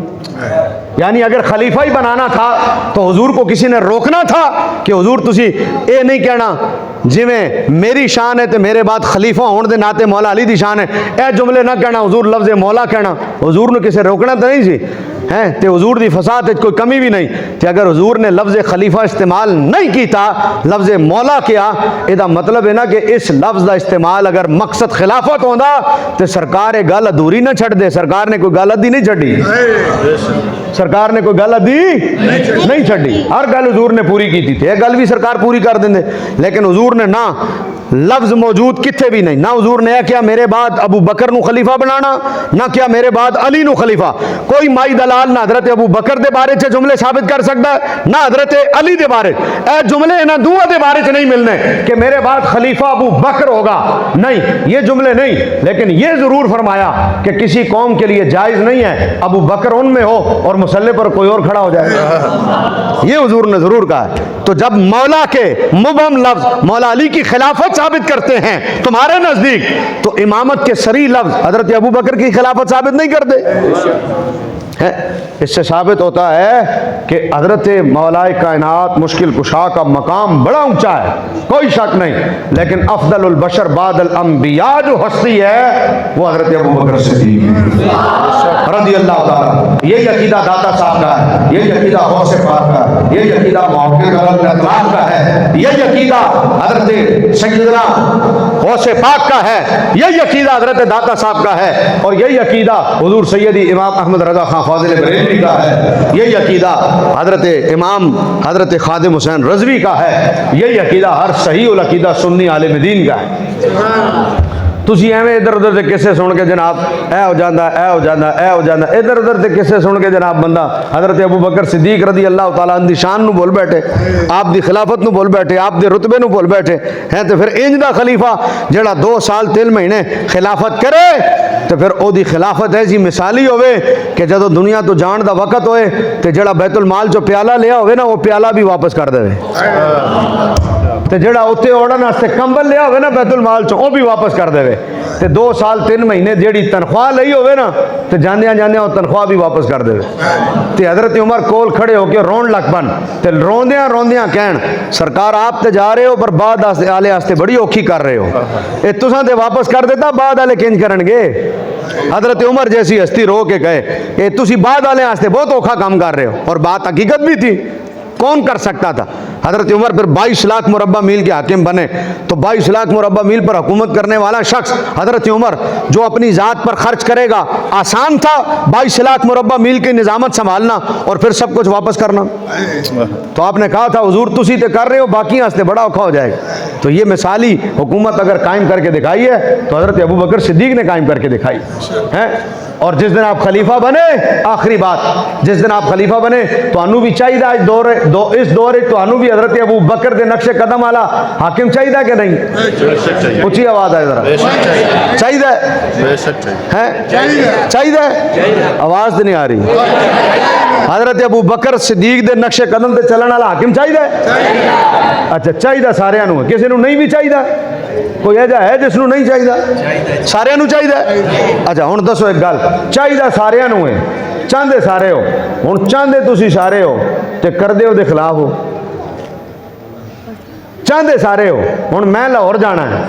यानी अगर खलीफा ही बनाना था तो हुजूर को किसी ने रोकना था कि हुजूर तुसी ये नहीं कहना जिमें मेरी शान है तो मेरे बाद खलीफा होने के नाते मौला अली दी शान है, ए जुमले ना कहना, हुजूर लफ्ज़ मौला कहना, हुजूर ने किसी रोकना तो नहीं सी हैं। तो हुजूर दी फसाद कोई कमी भी नहीं तो अगर हुजूर ने लफ्ज़ खलीफा इस्तेमाल नहीं किया, लफ्ज़ मौला किया, इसका मतलब है ना कि इस लफ्ज़ का इस्तेमाल अगर मकसद खिलाफत होता तो सरकार ये गल अधूरी ना छड़ दे। सरकार ने कोई गल अद्धी नहीं छड़ी, सरकार ने कोई गल अद्धी नहीं छड़ी, हर गल हुजूर ने पूरी की थी। यह गल भी सरकार पूरी कर देंगे, लेकिन हुजूर ने ना लफ्ज़ मौजूद कितने भी नहीं, ना हुजूर ने क्या मेरे बाद अबू बकर नू खलीफा बनाना, ना क्या मेरे बाद अली नू खलीफा। कोई माई दलाल ना हजरत अबू बकर दे बारे च जुमले साबित कर सकता है, ना हजरत अली दे बारे। ए जुमले ना दुआ दे बारे च नहीं मिलने कि मेरे बाद खलीफा अबू बकर होगा, नहीं, ये जुमले नहीं। लेकिन ये जरूर फरमाया कि किसी कौम के लिए जायज़ नहीं है अबू बकर उनमें हो और मुसल्ले पर कोई और खड़ा हो जाए, ये हुजूर ने जरूर कहा है। तो जब मौला के मुबहम लफ्ज़ मौला अली की खिलाफत साबित करते हैं तुम्हारे नजदीक, तो इमामत के सरी लफ्ज़ हजरत अबू बकर की खिलाफत साबित नहीं करते है। इससे साबित होता है कि हजरत मौलाए कायनात मुश्किल कुशा का मकाम बड़ा ऊंचा है, कोई शक नहीं, लेकिन अफदलुल बशर बादल अंबिया जो हस्ती है वो हजरत अबू बकर सिद्दीक रज़ी अल्लाह ताला। यही अकीदा दाता साहब का है, यही अकीदा गौसे पाक का है, यही अकीदा मौके का है, यही अकीदा हजरत सैयदना गौसे पाक का है, यही अकीदा हजरत दाता साहब का है, और यही अकीदा हुजूर सैयदी इमाम अहमद रज़ा खां फाज़िल बरेलवी का है, यही अकीदा हजरत इमाम हजरत खादिम हुसैन रज़वी का है, यही अकीदा हर सही उल अकीदा सुन्नी आलिम दीन का है। तुसी एवें इधर उधर से किस्से सुन के जनाब ए हो जाता ए हो जाता ए हो जाता, इधर उधर से किस्से सुन के जनाब बंदा हजरत अबू बकर सिद्दीक रज़ी अल्लाह ताला अन्हु दी शान नू बोल बैठे, आप दी खिलाफत नू बोल बैठे, आप दे रुतबे नू बोल बैठे हैं। तो फिर इंज दा खलीफा जेड़ा 2 साल 3 महीने खिलाफत करे तो फिर ओदी खिलाफत ऐसी मिसाली होवे कि जदों दुनिया तो जान दा वक्त होए तो जेड़ा बैतुल माल चो प्याला लिया होवे ना वो प्याला भी वापस कर देवे, तो जेड़ा उत्ते ओढ़न वास्ते कंबल लिया होवे ना बैतुल माल चो वो भी वापस कर देवे, तो 2 साल 3 महीने जेड़ी तनख्वाह लई होवे ना तो जांदियां जांदियां वो तनख्वाह भी वापस कर देवे। तो हजरत उमर कोल खड़े होके रोन लग पन, तो रोंदियां रोंदियां कहन सरकार आप तो जा रहे हो पर बाद आले वास्ते बड़ी औखी कर रहे हो, ये तुसां ते वापस कर देता बाद आले किंज करनगे। हजरत उमर जैसी हस्ती रो के कहे ये तुसी बाद वाले वास्ते बहुत औखा काम कर रहे हो, और बात हकीकत भी थी, कौन कर सकता था। हजरत उमर फिर 22 लाख मुरब्बा मील के हाकिम बने, तो 22 लाख मुरब्बा मील पर हुकूमत करने वाला शख्स हजरत उमर जो अपनी ज़ात पर खर्च करेगा, आसान था 22 लाख मुरब्बा मील की निज़ामत संभालना और फिर सब कुछ वापस करना। तो आपने कहा था हुजूर तुसी तो कर रहे हो, बाकी वास्ते बड़ा औखा हो जाएगा। तो ये मिसाली हुकूमत अगर कायम करके दिखाई है तो हजरत अबू बकर सिद्दीक ने कायम करके दिखाई है। और जिस दिन आप खलीफा बने, आखिरी बात, जिस दिन आप खलीफा बने तो अनु भी चाहिए इस दौर तो अनु भी हजरत अबू बकर के नक्शे कदम वाला हाकिम चाहिए कि नहीं? ऊंची आवाज है जरा, चाहिए है, चाहिए, आवाज तो नहीं आ रही। हजरत अबू बकर सिद्दीक दे नक्शे कदम से चलने वाला हाकिम चाहिए? अच्छा चाहिए, सारे किसी को नहीं भी चाहिए? कोई ऐसा है जिसनों नहीं चाहिए? सारे चाहिए। अच्छा हुण दसो एक गल, चाहिए सारे है, चाहते सारे हो, हुण चाहते तुसी सारे हो तो करदे हो दे खिलाफ हो, चाहते सारे हो। हुण मैं लाहौर जाना है,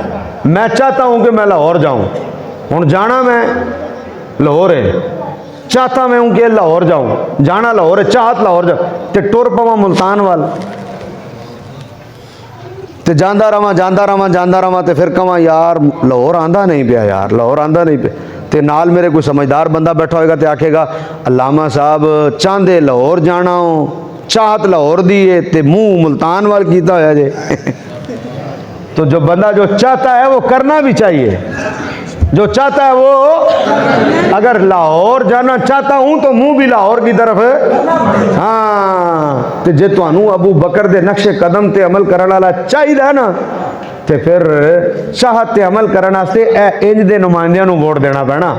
मैं चाहता हूँ कि मैं लाहौर जाऊँ, हुण जाना मैं लाहौर है, चाहता मैं हूँ कि लाहौर जाऊँ, जाना लाहौर है, चाहत लाहौर जाऊँ, तो टुर पवा मुल्तान वाल, तो जांदा रवा तो फिर कवा यार लाहौर आंदा नहीं पिया, यार लाहौर आंदा नहीं पिया, तो नाल मेरे कोई समझदार बंदा बैठा होएगा तो आखेगा अल्लामा साहब चाहते लाहौर जाना हो चाहत लाहौर दी है ते मुंह मुल्तान वाल कीता होया जे। तो जो बंदा जो चाहता है वो करना भी चाहिए, जो चाहता है वो, अगर लाहौर जाना चाहता हूं तो मुंह भी लाहौर की तरफ है। हाँ, तो जे तुहानू अबू बकर दे नक्शे कदम ते अमल करने वाला चाहिए ना, तो फिर चाहत ते अमल करने वास्ते इंज दे नुमाइंदियां नू वोट देना पैना,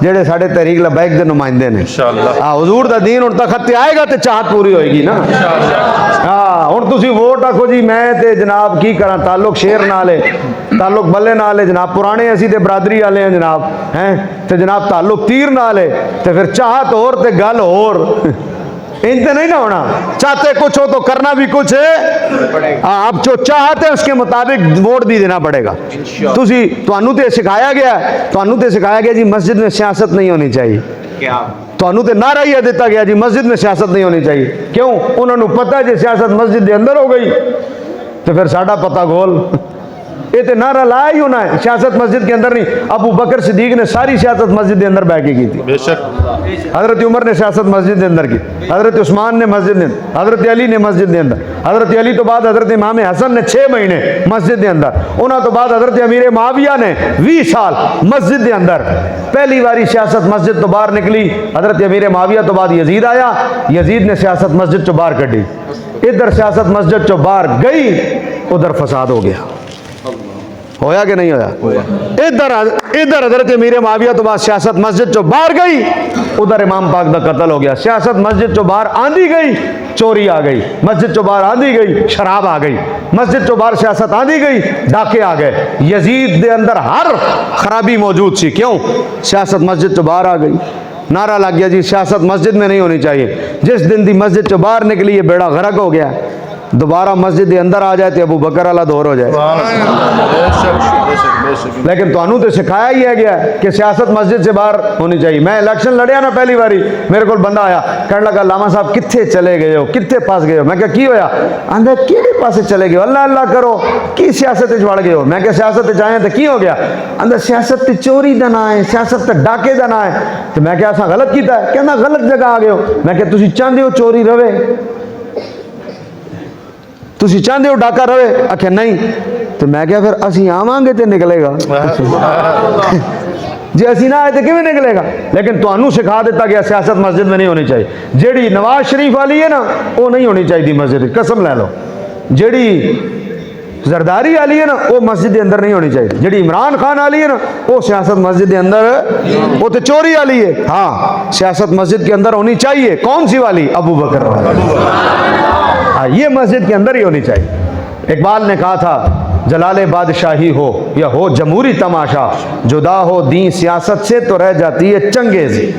जेड़े साडे तहरीक लबैक दे नुमाइंदे ने। हाँ, हुजूर दा दीन हुण तक आएगा तो चाहत पूरी होएगी ना। हाँ, हुण तुसी वोट आखो जी मैं ते जनाब की करा, ताल्लुक शेर नाल है, ताल्लुक बल्ले नाल है जनाब, पुराने असी ते बरादरी वाले हैं जनाब, हैं तो जनाब ताल्लुक तीर नाल है, तो फिर चाहत और ते गल और इनते नहीं ना होना। चाहते कुछ हो तो करना भी कुछ है। आप जो चाहते हैं उसके मुताबिक वोट भी देना पड़ेगा। तुसी तुहानू ते सिखाया गया जी मस्जिद में सियासत नहीं होनी चाहिए, तुहानू ते नारा ही दिता गया जी मस्जिद में सियासत नहीं होनी चाहिए। क्यों? उन्होंने पता है जी सियासत मस्जिद के अंदर हो गई, तो फिर साडा पता गोल, ये तो नारा लाया ही होना है, सियासत मस्जिद के अंदर नहीं। अबू बकर सिद्दीक ने सारी सियासत मस्जिद के अंदर बह के की थी, बेशक। हजरत उमर ने सियासत मस्जिद के अंदर की, हजरत उस्मान ने मस्जिद में, हजरत अली ने मस्जिद के अंदर, हजरत अली तो बाद हजरत इमाम हसन ने 6 महीने मस्जिद के अंदर, उन्होंने तो बाद हजरत अमीर माविया ने 20 साल मस्जिद के अंदर। पहली बारी सियासत मस्जिद तो बाहर निकली हजरत अमीर माविया तो बाद यजीद आया, यजीद ने सियासत मस्जिद चो बाहर कढ़ी, इधर सियासत मस्जिद चो बाहर गई, उधर फसाद हो गया। होया कि नहीं होया? इधर हजरत अमीर माविया तो बाद सियासत मस्जिद चो बाहर गई, उधर इमाम पाक दा कत्ल हो गया। सियासत मस्जिद चो बाहर आंदी गई, चोरी आ गई, मस्जिद चो बाहर आंदी गई, शराब आ गई, मस्जिद चो बाहर सियासत आंदी गई, डाके आ गए। यजीद दे अंदर हर खराबी मौजूद सी, क्यों? सियासत मस्जिद चो बाहर आ गई। नारा लग गया जी सियासत मस्जिद में नहीं होनी चाहिए। जिस दिन दी मस्जिद चो बाहर निकली ये बेड़ा गर्क हो गया। दोबारा मस्जिद के अंदर आ जाए तो अबू बकर वाला दौर हो जाए। लेकिन तुहानू तो सिखाया ही है गया कि सियासत मस्जिद से बाहर होनी चाहिए। मैं इलेक्शन लड़िया ना पहली बारी, मेरे को बंदा आया कहने लगा लामा साहब कित्थे चले गए हो, कित्थे फस गए हो? मैं क्या की होया? आंदा किहड़े पासे चले गए हो, अल्लाह अल्लाह करो की सियासत वड़ गए हो? मैं क्या सियासत जाए तो की हो गया? आंदा सियासत चोरी का ना है, सियासत डाके का ना है। तो मैं क्या असा गलत किया? कहना गलत जगह आ गए हो। मैं क्या तुसी चाहते हो चोरी रवे, तुसी चाहते हो डाका रहे? आखे नहीं। तो मैं क्या फिर असी आवांगे तो निकलेगा जे असी ना आए तो किवें निकलेगा? लेकिन तुहानू सिखा दिता गया सियासत मस्जिद में नहीं होनी चाहिए। जेड़ी नवाज शरीफ वाली है ना वो नहीं होनी चाहिए मस्जिद, कसम ले लो। जेड़ी जरदारी वाली है ना वो मस्जिद के अंदर नहीं होनी चाहिए। जेड़ी इमरान खान वाली है ना वो सियासत मस्जिद के अंदर, वो तो चोरी वाली है। हाँ, सियासत मस्जिद के अंदर होनी चाहिए। कौन सी वाली? अबू बकर वाली। हाँ, ये मस्जिद के अंदर ही होनी चाहिए। इकबाल ने कहा था जलाले बादशाही हो या हो जमहूरी तमाशा, जुदा हो दीन सियासत से तो रह जाती है चंगेजी।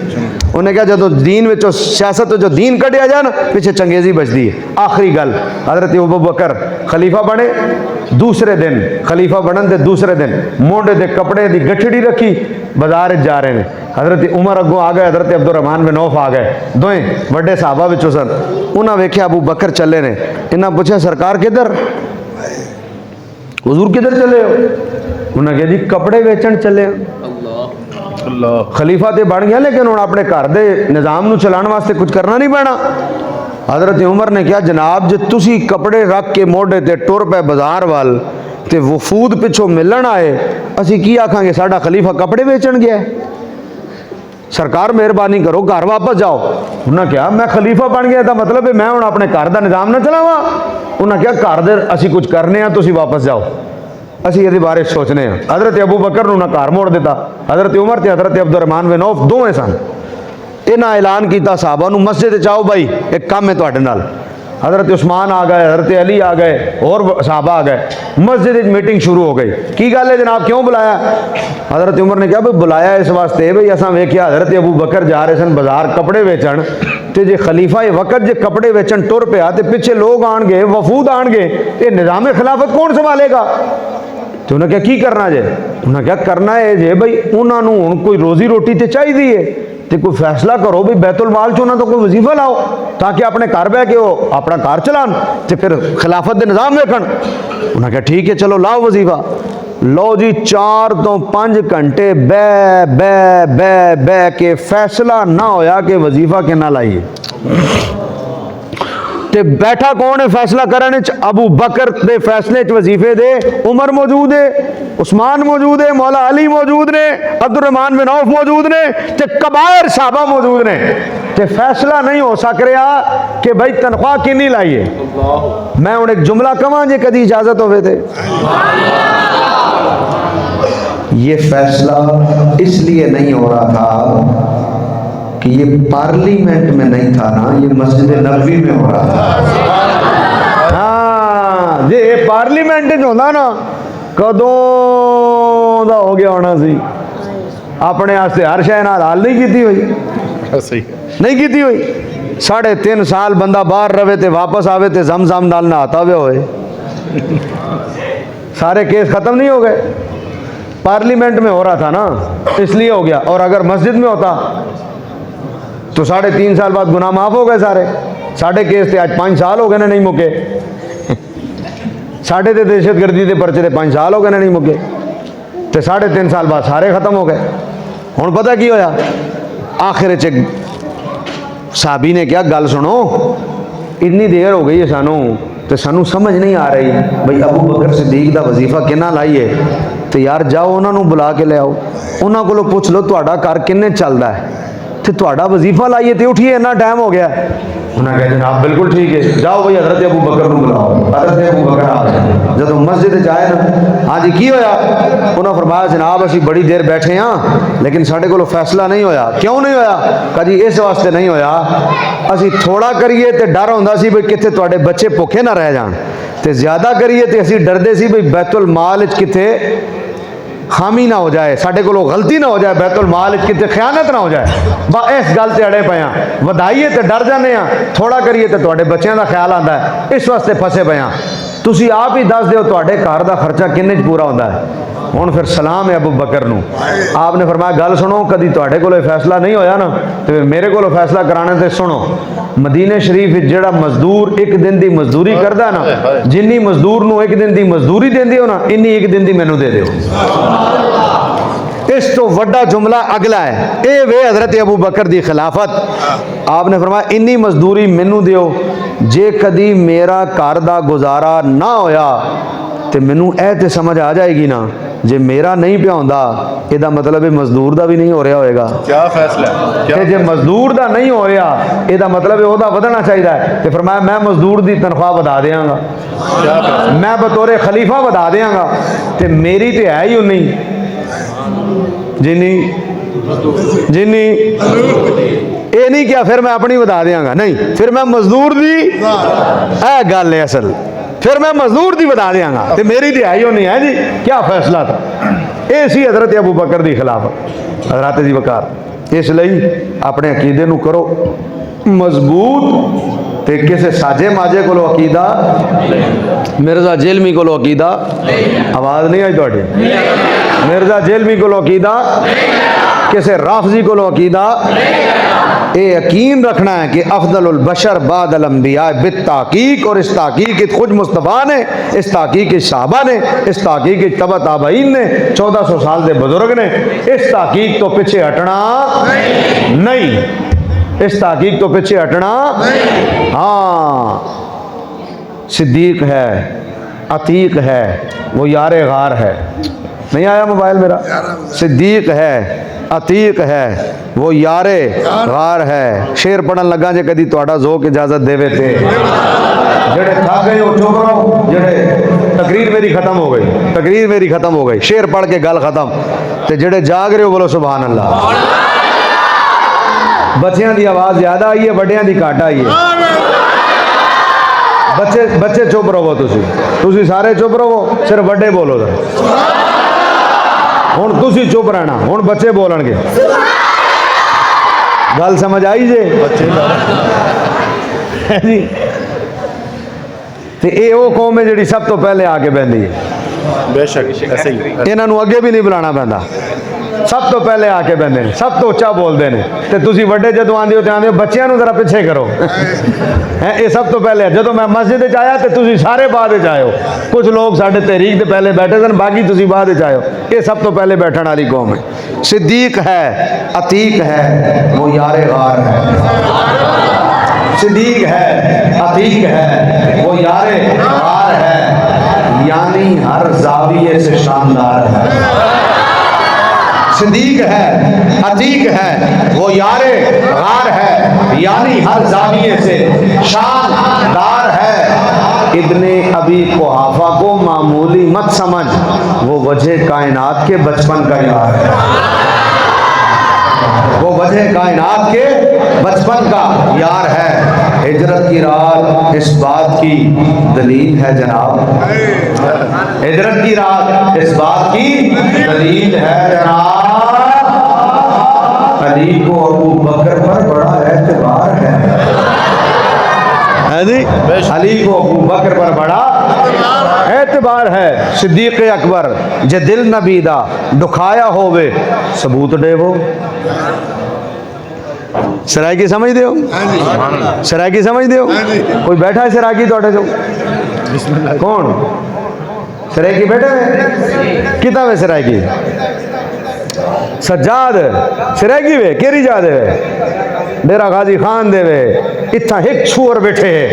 उन्हें क्या जो दीन में जो सियासत जो दीन कटिया जाए ना पीछे चंगेजी बजती है। आखिरी गल, हजरत अबू बकर खलीफा बने, दूसरे दिन खलीफा बनन दे दूसरे दिन मोढ़े दे कपड़े की गठड़ी रखी, बाजार जा रहे हैं। हजरत उमर अगों आ गए, हजरत अब्दुर्रहमान बिन औफ आ गए, दोवें बड़े साहबा विचों सन। उन्हें वेख्या अबू बकर चले ने, इन्हें पूछा सरकार किधर, हुजूर किधर चले हो? उन्हें कहा जी कपड़े बेचन चले। खलीफा तो बन गया लेकिन हम अपने घर के निज़ाम नूं चलाने वास्ते कुछ करना नहीं पैना। हजरत उमर ने कहा जनाब जो तुसी कपड़े रख के मोढ़े ते टुर पे बाजार वाल ते वफूद पिछों मिलन आए, असी की आखांगे साडा खलीफा कपड़े बेचन गया? सरकार मेहरबानी करो घर वापस जाओ। उन्हें कहा मैं खलीफा बन गया, मतलब है मैं हूँ अपने घर का निज़ाम ना चलावा? उन्हें कहा घर दे असी कुछ करने हैं, तुसी वापस जाओ, असी ये बारे सोचने हैं। हजरत अबू बकर नूं ना घर मोड़ दिता। हजरत उमर ते हजरत अब्दुर्रहमान बिन औफ दोवें सन। इन्हें ऐलान किया साहबा नूं मस्जिद चाओ भाई एक काम है तुहाडे नाल। हजरत उस्मान आ गए, हजरत अली आ गए और साहबा आ गए। मस्जिद मीटिंग शुरू हो गई। की गल है जनाब क्यों बुलाया? हजरत उमर ने कहा भाई बुलाया इस वास्ते भाई असा वेख्या हजरत अबू बकर जा रहे सन बाजार कपड़े बेचन, तो जे खलीफा ये वक्त जे कपड़े बेचन टुर पिया तो पिछे लोग आएंगे, वफूद आएंगे, ये निज़ाम खिलाफत कौन संभालेगा? तो उन्हें क्या की करना जे? उन्हें क्या करना है जे भाई उन्होंने हुण कोई रोजी रोटी तो चाहिए है, तो कोई फैसला करो भी बैतुल माल चो तो कोई वजीफा लाओ ताकि अपने घर बह के वो अपना घर चलान तो फिर खिलाफत के निज़ाम वेखन। उन्हें कहा ठीक है चलो लाओ वजीफा। लो जी 4 तो 5 घंटे बह बह बह बह के फैसला ना होया कि वजीफा कितना लाइए। ते बैठा कौन है फैसला करने च? अबू बकर दे फैसले च वजीफे दे उमर मौजूद है, उस्मान मौजूद है, मौला अली मौजूद ने, अब्दुर्रहमान बिन औफ मौजूद ने, ते कबायर साहबा मौजूद ने। ते फैसला नहीं हो सक रहा कि भाई तनख्वाह किन्नी लाइए। मैं हूँ एक जुमला कवां जे कदी इजाजत होवे ते ये फैसला इसलिए नहीं हो रहा था कि ये पार्लियामेंट में नहीं था ना, ये मस्जिद नबवी में हो रहा था। हाँ जे पार्लियामेंट च होंदा ना कदों दा हो गया होना सी। अपने आस्ते हर शय नाल हाल नहीं कीती हुई, सही नहीं कीती हुई। 3.5 साल बंदा बाहर रवे ते वापस आवे ते जम नाल नहाता हुए होए, सारे केस खत्म नहीं हो गए। पार्लियामेंट में हो रहा था ना इसलिए हो गया। और अगर मस्जिद में होता तो 3.5 साल बाद गुनाह माफ हो गए सारे। साढ़े केस थे आज 5 साल हो गए ने नहीं मुके। साढ़े ते दहशतगर्दी के परचे थे 5 साल हो गए ने नहीं मुके, तो 3.5 साल बाद सारे खत्म हो गए। हुण पता की होया, आखिर च साहबी ने क्या गल सुनो, इतनी देर हो गई है सानू तो सानू समझ नहीं आ रही भाई अबू बकर सिद्दीक का वजीफा किन्ना लाइए। तो यार जाओ उन्होंने बुला के ले आओ, उन्होंने को पूछ लो तुहाडा घर किन्ने चलता है, तो तुहाडा वजीफा लाइए तो उठिए, इन्ना टाइम हो गया। उन्होंने कहा जनाब बिल्कुल ठीक है, जाओ भाई हजरत अबू बकर को बुलाओ। हजरत अबू बकर आ गए, जब मस्जिद जाए ना, हाँ जी की होया? उन्होंने फरमाया जनाब असी बड़ी देर बैठे हाँ लेकिन साढ़े को फैसला नहीं होया। क्यों नहीं होया? कहा जी इस वास्ते नहीं होया, असी थोड़ा करिए तो डर होंदा सी भाई कितने तुहाडे बच्चे भुखे ना रह जान, ते ज्यादा करिए तो असी डरदे सी भाई बैतुल माल कितने खामी ना हो जाए, साढ़े को गलती ना हो जाए, बैतुल माल कितने खयानत ना हो जाए। बस इस गल से अड़े पे हाँ, वधाइए तो डर जाने, थोड़ा करिए तो तुहाडे बच्चों का ख्याल आता है, इस वास्ते फसे पे हाँ। तुसी आप ही दस दो तुहाडे घर का खर्चा किन्ने च पूरा होता है। हुण फिर सलाम है अबू बकर नूं, आपने फरमाया गल सुनो, कभी तुहाडे कोलों फैसला नहीं होया ना तो मेरे को फैसला कराने ते सुनो। मदीने शरीफ जिहड़ा मजदूर एक दिन की मजदूरी करदा ना, जिन्नी मजदूर नूं एक दिन की मजदूरी देंदे हो ना, इन्नी एक दिन की मैनू दे दिओ। इस तो वड्डा जुमला अगला है, ए वे हजरत अबू बकर दी खिलाफत। आपने फरमाया इन्नी मजदूरी मैनू दिओ, जे कदी मेरा घर दा गुजारा ना होया तो मैनू ए ते समझ आ जाएगी ना, जे मेरा नहीं पिया होंदा इहदा मतलब है मजदूर दा भी नहीं हो रहा होएगा। क्या फैसला है? जे मजदूर दा नहीं हो रहा इहदा मतलब है ओहदा वधना चाहिए है। तो फरमाया मैं मजदूर दी तनख्वाह बढ़ा देंगा, मैं बतौरे खलीफा बढ़ा देंगा, तो मेरी तो है ही उन्नी जिन्नी जिन्नी ये नहीं क्या फिर मैं अपनी बता देंगा, नहीं फिर मैं मजदूर दी है गल है असल, फिर मैं मजदूर दी बता देंगा, तो मेरी तो है ही नहीं है जी। क्या फैसला था ये सी हजरत अबू बकर दी खिलाफत। हजरत जी बकार इसलिए अपने अकीदे नू करो मजबूत, ते किसी साजे माजे को अकीदा, मिर्जा जेलमी को अकीदा, आवाज़ नहीं आई थोड़ी, मिर्जा जेलमी को अकीदा, किसी राफजी को अकीदा, ये यकीन रखना है कि अफदलुल बशर बादल अंबिया बित्ताकीक, और इस ताकीक खुद मुस्तफ़ा ने, इस ताकीक साहबा ने, इस ताकीक तबा ताबईन ने, 1400 साल के बुजुर्ग ने, इस ताकीक तो पीछे हटना नहीं, इस ताकीक तो पीछे हटना। हाँ सिद्दीक है, अतीक है, वो यारे गार है, नहीं आया मोबाइल मेरा, सिद्दीक है, अतीक है, वो यारे गार है। शेर पढ़न लगा जे कदी तुहाडा ज़ोक इजाजत देवे ते, जेड़े थक गए हो चुप रहो, जेड़े तकरीर मेरी खत्म हो गई, तकरीर मेरी खत्म हो गई, शेर पढ़ के गल खत्म, ते जेड़े जाग रहे हो बोलो सुभान अल्लाह। बच्चों की आवाज़ ज़्यादा आई है, बड़ियां की घट आई है। बच्चे बच्चे चुप रहो, तुसी सारे चुप रहो, सिर्फ बड़े बोलो। हुण तुसी चुप रहना, हुण बच्चे बोलणगे। गल समझ आई जे जी? ते ये वो कौम है जिहड़ी सब तो पहले आके बहती है। बेशक ऐसे ही, इन्हों अगे भी नहीं बुलाना पैंदा, सब तो पहले आके बहते हैं, सब तो उच्चा बोलते हैं। तो तुसी वड्डे जदों आंदे हो तो आंदे हो बच्चों जरा पिछे करो है, ये सब तो पहले। जदों मैं मस्जिद आया तो तुसी सारे बाद आए हो, कुछ लोग साढ़े तहरीक के पहले बैठे सन, बाकी तुसी बाद आए हो। ये सब तो पहले बैठने वाली कौम है। सिद्दीक है, अतीक है, वो यारे गार है। सिद्दीक है, अतीक है, वो यारे गार है, यानी हर जाविये से शानदार है। सिद्दीक है, अतीक है, वो यारे गार है, यानी हर जाविये से शानदार है। इब्ने अबी कुहाफा को मामूली मत समझ, वो वजह कायनात के बचपन का यार है, वो वजह कायनात के बचपन का यार है। हिजरत की रात इस बात की दलील है जनाब, हिजरत की रात इस बात की दलील है जनाब। अली को अबू बकर पर बड़ा एतबार है जी, अली को अबू बकर पर बड़ा एतबार है। सिद्दीक अकबर जे दिल नबी दा दुखाया होवे सबूत देवो। सरायकी समझ दे हो, सरायकी समझ दे हो। कोई बैठा है सरायकी थोड़े जो कौन सरायकी बैठे हुए कितना वे सरायकी सज्जाद सरायकी वे केरी जा दे डेरा गाजी खान दे वे इतना एक छुअर बैठे है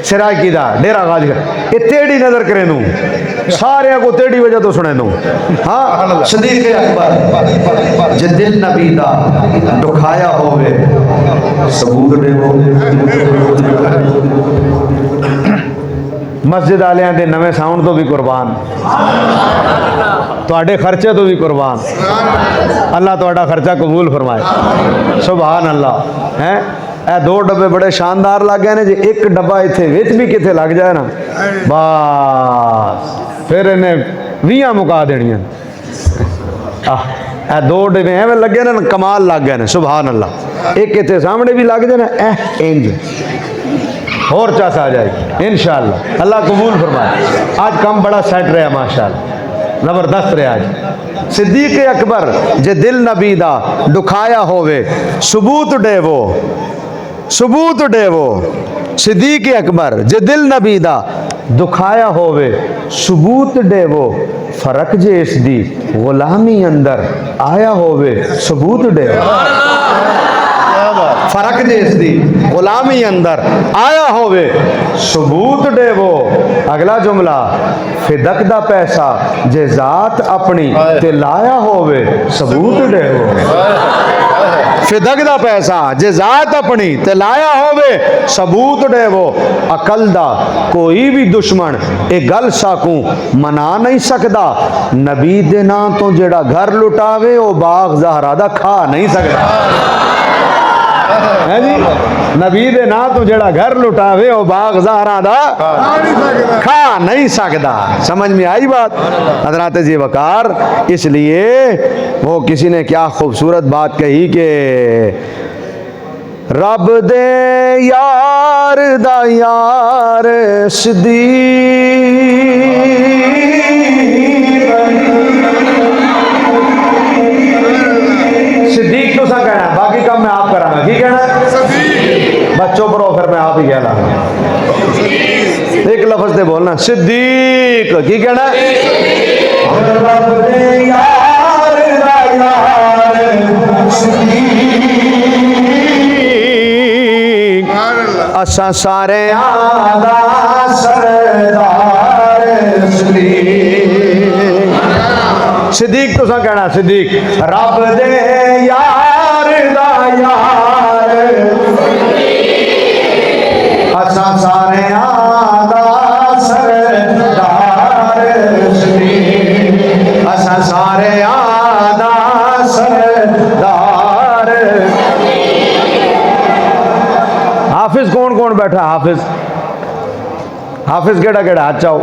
सरायकी दा डेरा गाजी ये टेढ़ी नजर करे नू सारे को टेढ़ी वजह तो सुने नू। हाँ सिद्दीक अकबर जे दिल नबी दा दुखाया होवे सबूत देवो। मस्जिद आलियां दे नवे साउंड तो भी कुर्बान, तुहाडे खर्चे तो भी कुर्बान। अल्लाह तुहाडा खर्चा कबूल फरमाए। सुभान अल्लाह। हैं ए दो डब्बे बड़े शानदार लग गए ने, जे एक डब्बा इत्थे विच भी किथे लग जाए ना बस फिर इन्हें 20 मुका देनियां। ए दो डब्बे एवं लगे ना कमाल लग गए ने। सुभान अल्लाह। एक इत्थे सामने भी लग जाए ना इंज और चास आ जाएगी इंशाअल्लाह। अल्लाह कबूल फरमाए। आज कम बड़ा सेट रहा माशाअल्लाह, जबरदस्त रहा आज। सिद्दीक अकबर जे दिल नबी दा दुखाया होवे सबूत देवो, सबूत देवो। सिद्दीक अकबर जे दिल नबी दा दुखाया होवे सबूत देवो। फर्क जे इस दी गुलामी अंदर आया होवे सबूत देवो। फर्क जे इसदी गुलामी अंदर आया होवे सबूत देवो। अगला जुमला फिदक दा पैसा जे जात अपनी ते लाया होवे सबूत देवो। फिदक दा पैसा जे जात अपनी ते लाया होवे सबूत देवो। अकल दा कोई भी दुश्मन ए गल साकू मना नहीं सकदा। नबी दे नाम तो जेड़ा घर लुटावे ओ बाग ज़हरा दा खा नहीं सकदा है जी। नबी दे नाम तो जेड़ा घर लुटावे ओ बाग ज़हरा दा खा नहीं सकदा। समझ में आई बात हज़रात जी वकार। इसलिए वो किसी ने क्या खूबसूरत बात कही कि रब दे यार दा यार सिद्दीक। सिद्दीक तो सा कहना, बाकी काम मैं आप करांगा। की कहना बच्चों पर फिर मैं आप ही कहना। एक लफ्ज दे बोलना सिद्दीक। की कहना असा सारे आदा सरदार सिद्दीक तो सा कहना सिद्दीक रब दे यार दा यार असा सारे आदा सरदार असा सारे आदा सरदार। हाफिज कौन कौन बैठा? हाफिज हाफिज केड़ा केड़ा हाथ चाओ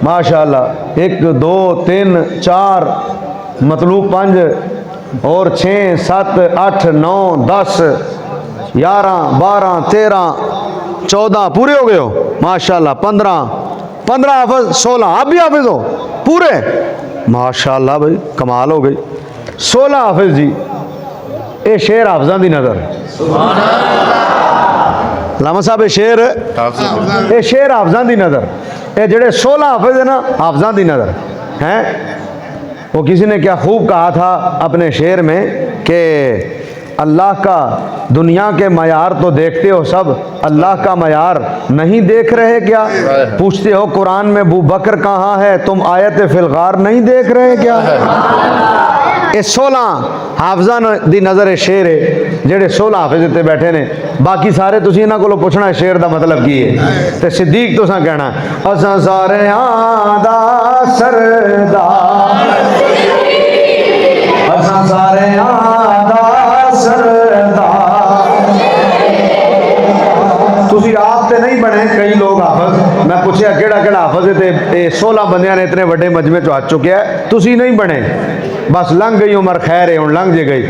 माशाअल्लाह। 1 2 3 4 मतलूब 5 और 6 7 8 9 10 11 12 13 14 पूरे हो गए हो माशाअल्लाह। 15 हाफिज 16 आप भी हाफिज हो पूरे माशाअल्लाह भाई कमाल हो गई। 16 हाफिज जी। ये शेर हाफिजा दी नजर लामा साहब शेर ये शेर हाफिजा दी नजर ये जेड़े 16 हाफिज है ना हाफिजा दी नजर हैं। वो किसी ने क्या खूब कहा था अपने शेर में कि अल्लाह का दुनिया के मयार तो देखते हो सब, अल्लाह का मयार नहीं देख रहे क्या? पूछते हो कुरान में अबू बकर कहाँ है, तुम आयत फिलगार नहीं देख रहे क्या? ये 16 हाफजा दी नज़र शेर है जेड़े 16 हाफिज इत्ते बैठे ने, बाकी सारे तुसी इन्हां कोलों पुछना है शेर दा मतलब की है। ते सिद्दीक तुसां कहना असां सारे दा सरदार, असां सारे दा सरदार। तुसी आप ते नहीं बने, कई लोग हाफिज, मैं पूछया केड़ा केड़ा हाफिज है ते 16 बंदियां ने इतने बड़े मजमे चो हाथ चुकिया है, तुसी नहीं बने। बस लंघ गई उम्र, खैर है हुण लंघ जे गई।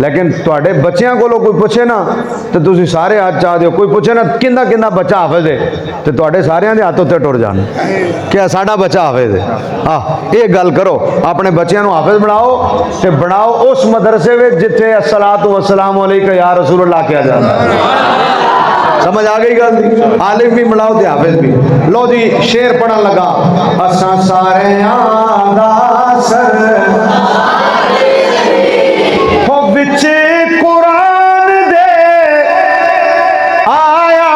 लेकिन तुहाडे बच्चियां कोलों कोई पुछे ना तो तुसी सारे हाथ चा दिओ, कोई पुछे ना किंदा किंदा बच्चा हाफिज है तो तुहाडे सारियां दे हाथ उत्ते टुर जाण क्या साडा बच्चा हाफिज है। ये गल करो, अपने बच्चियां नूं हाफिज बनाओ ते बनाओ उस मदरसे विच जिथे अस्सलातु वस्सलामु अलैका या रसूलुल्लाह किया जाता है। समझ आ गई गल दी? आलिम भी बनाओ ते हाफिज भी। लो जी शेर पढ़न लगा, असां सारे दा सरदार हो विच कुरान दे आया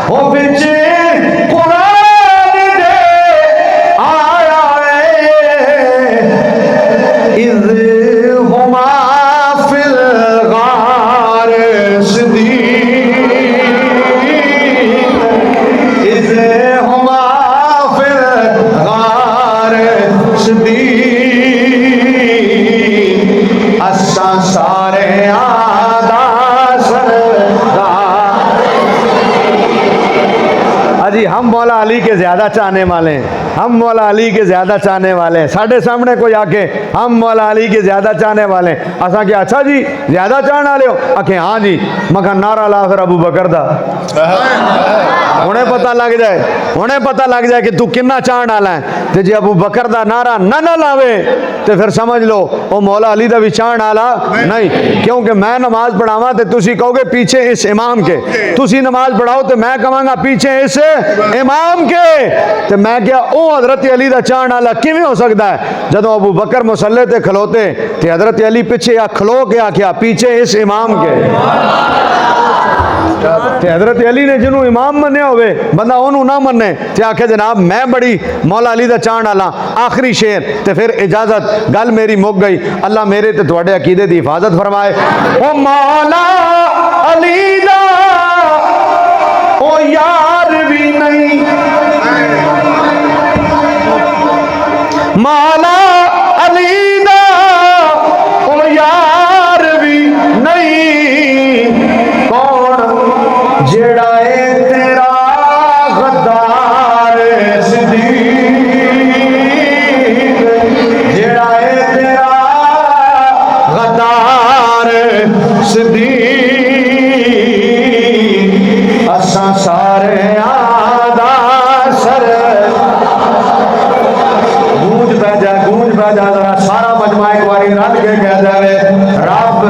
हो विच कुरान दे आया इज़ हुमा फिल गार सदीक, इज़ हुमा फिल गार सदीक, असां सारे आदा सरदार। अजी हम मौला अली के ज़्यादा चाहने वाले हैं, हम मौला अली के ज़्यादा चाहने वाले हैं। साढ़े सामने कोई आके हम मौला अली के ज़्यादा चाहने वाले हैं, असा क्या अच्छा जी ज़्यादा चाहने वाले हो? आखे हाँ जी, मगर नारा ला फिर अबू बकर दा, उन्हें पता लग जाए, उन्हें पता लग जाए कि तू किन्ना चाहने वाला है। तो जी अबू बकर दा नारा ना लावे तो फिर समझ लो वो मौला अली दा भी चाहने वाला नहीं। क्योंकि मैं नमाज पढ़ावा तो तुसी कहोगे पीछे इस इमाम के, तुसी नमाज पढ़ाओ तो मैं कहांगा पीछे इस इमाम के। तो मैं क्या ओ हजरत अली दा चाहने वाला किवें हो सकता है? जदों अबू बकर मुसल्ले ते खलोते तो हजरत अली पिछे आ खलो के आख्या पीछे इस इमाम के। ते हजरत अली ने जिन्हों इमाम मन्या होवे बंदा ओनू ना मन्ने ते आखे जनाब मैं बड़ी मौला अली दा चाहने वाला। आखिरी शेर ते फिर इजाजत, गल मेरी मुक गई। अल्लाह मेरे ते तुहाडे अकीदे दी हिफाजत फरमाए। ओ मौला अली दा ओ यार भी नहीं, मौला अली दा ओ यार भी नहीं, कौन जेड़ा है तेरा गद्दार सिद्दीक, जेड़ा है तेरा गद्दार सिद्दीक, असां सारे आदा सर। गूंज पै जा जरा सारा मजमा एक बारी रल के कह जाए रब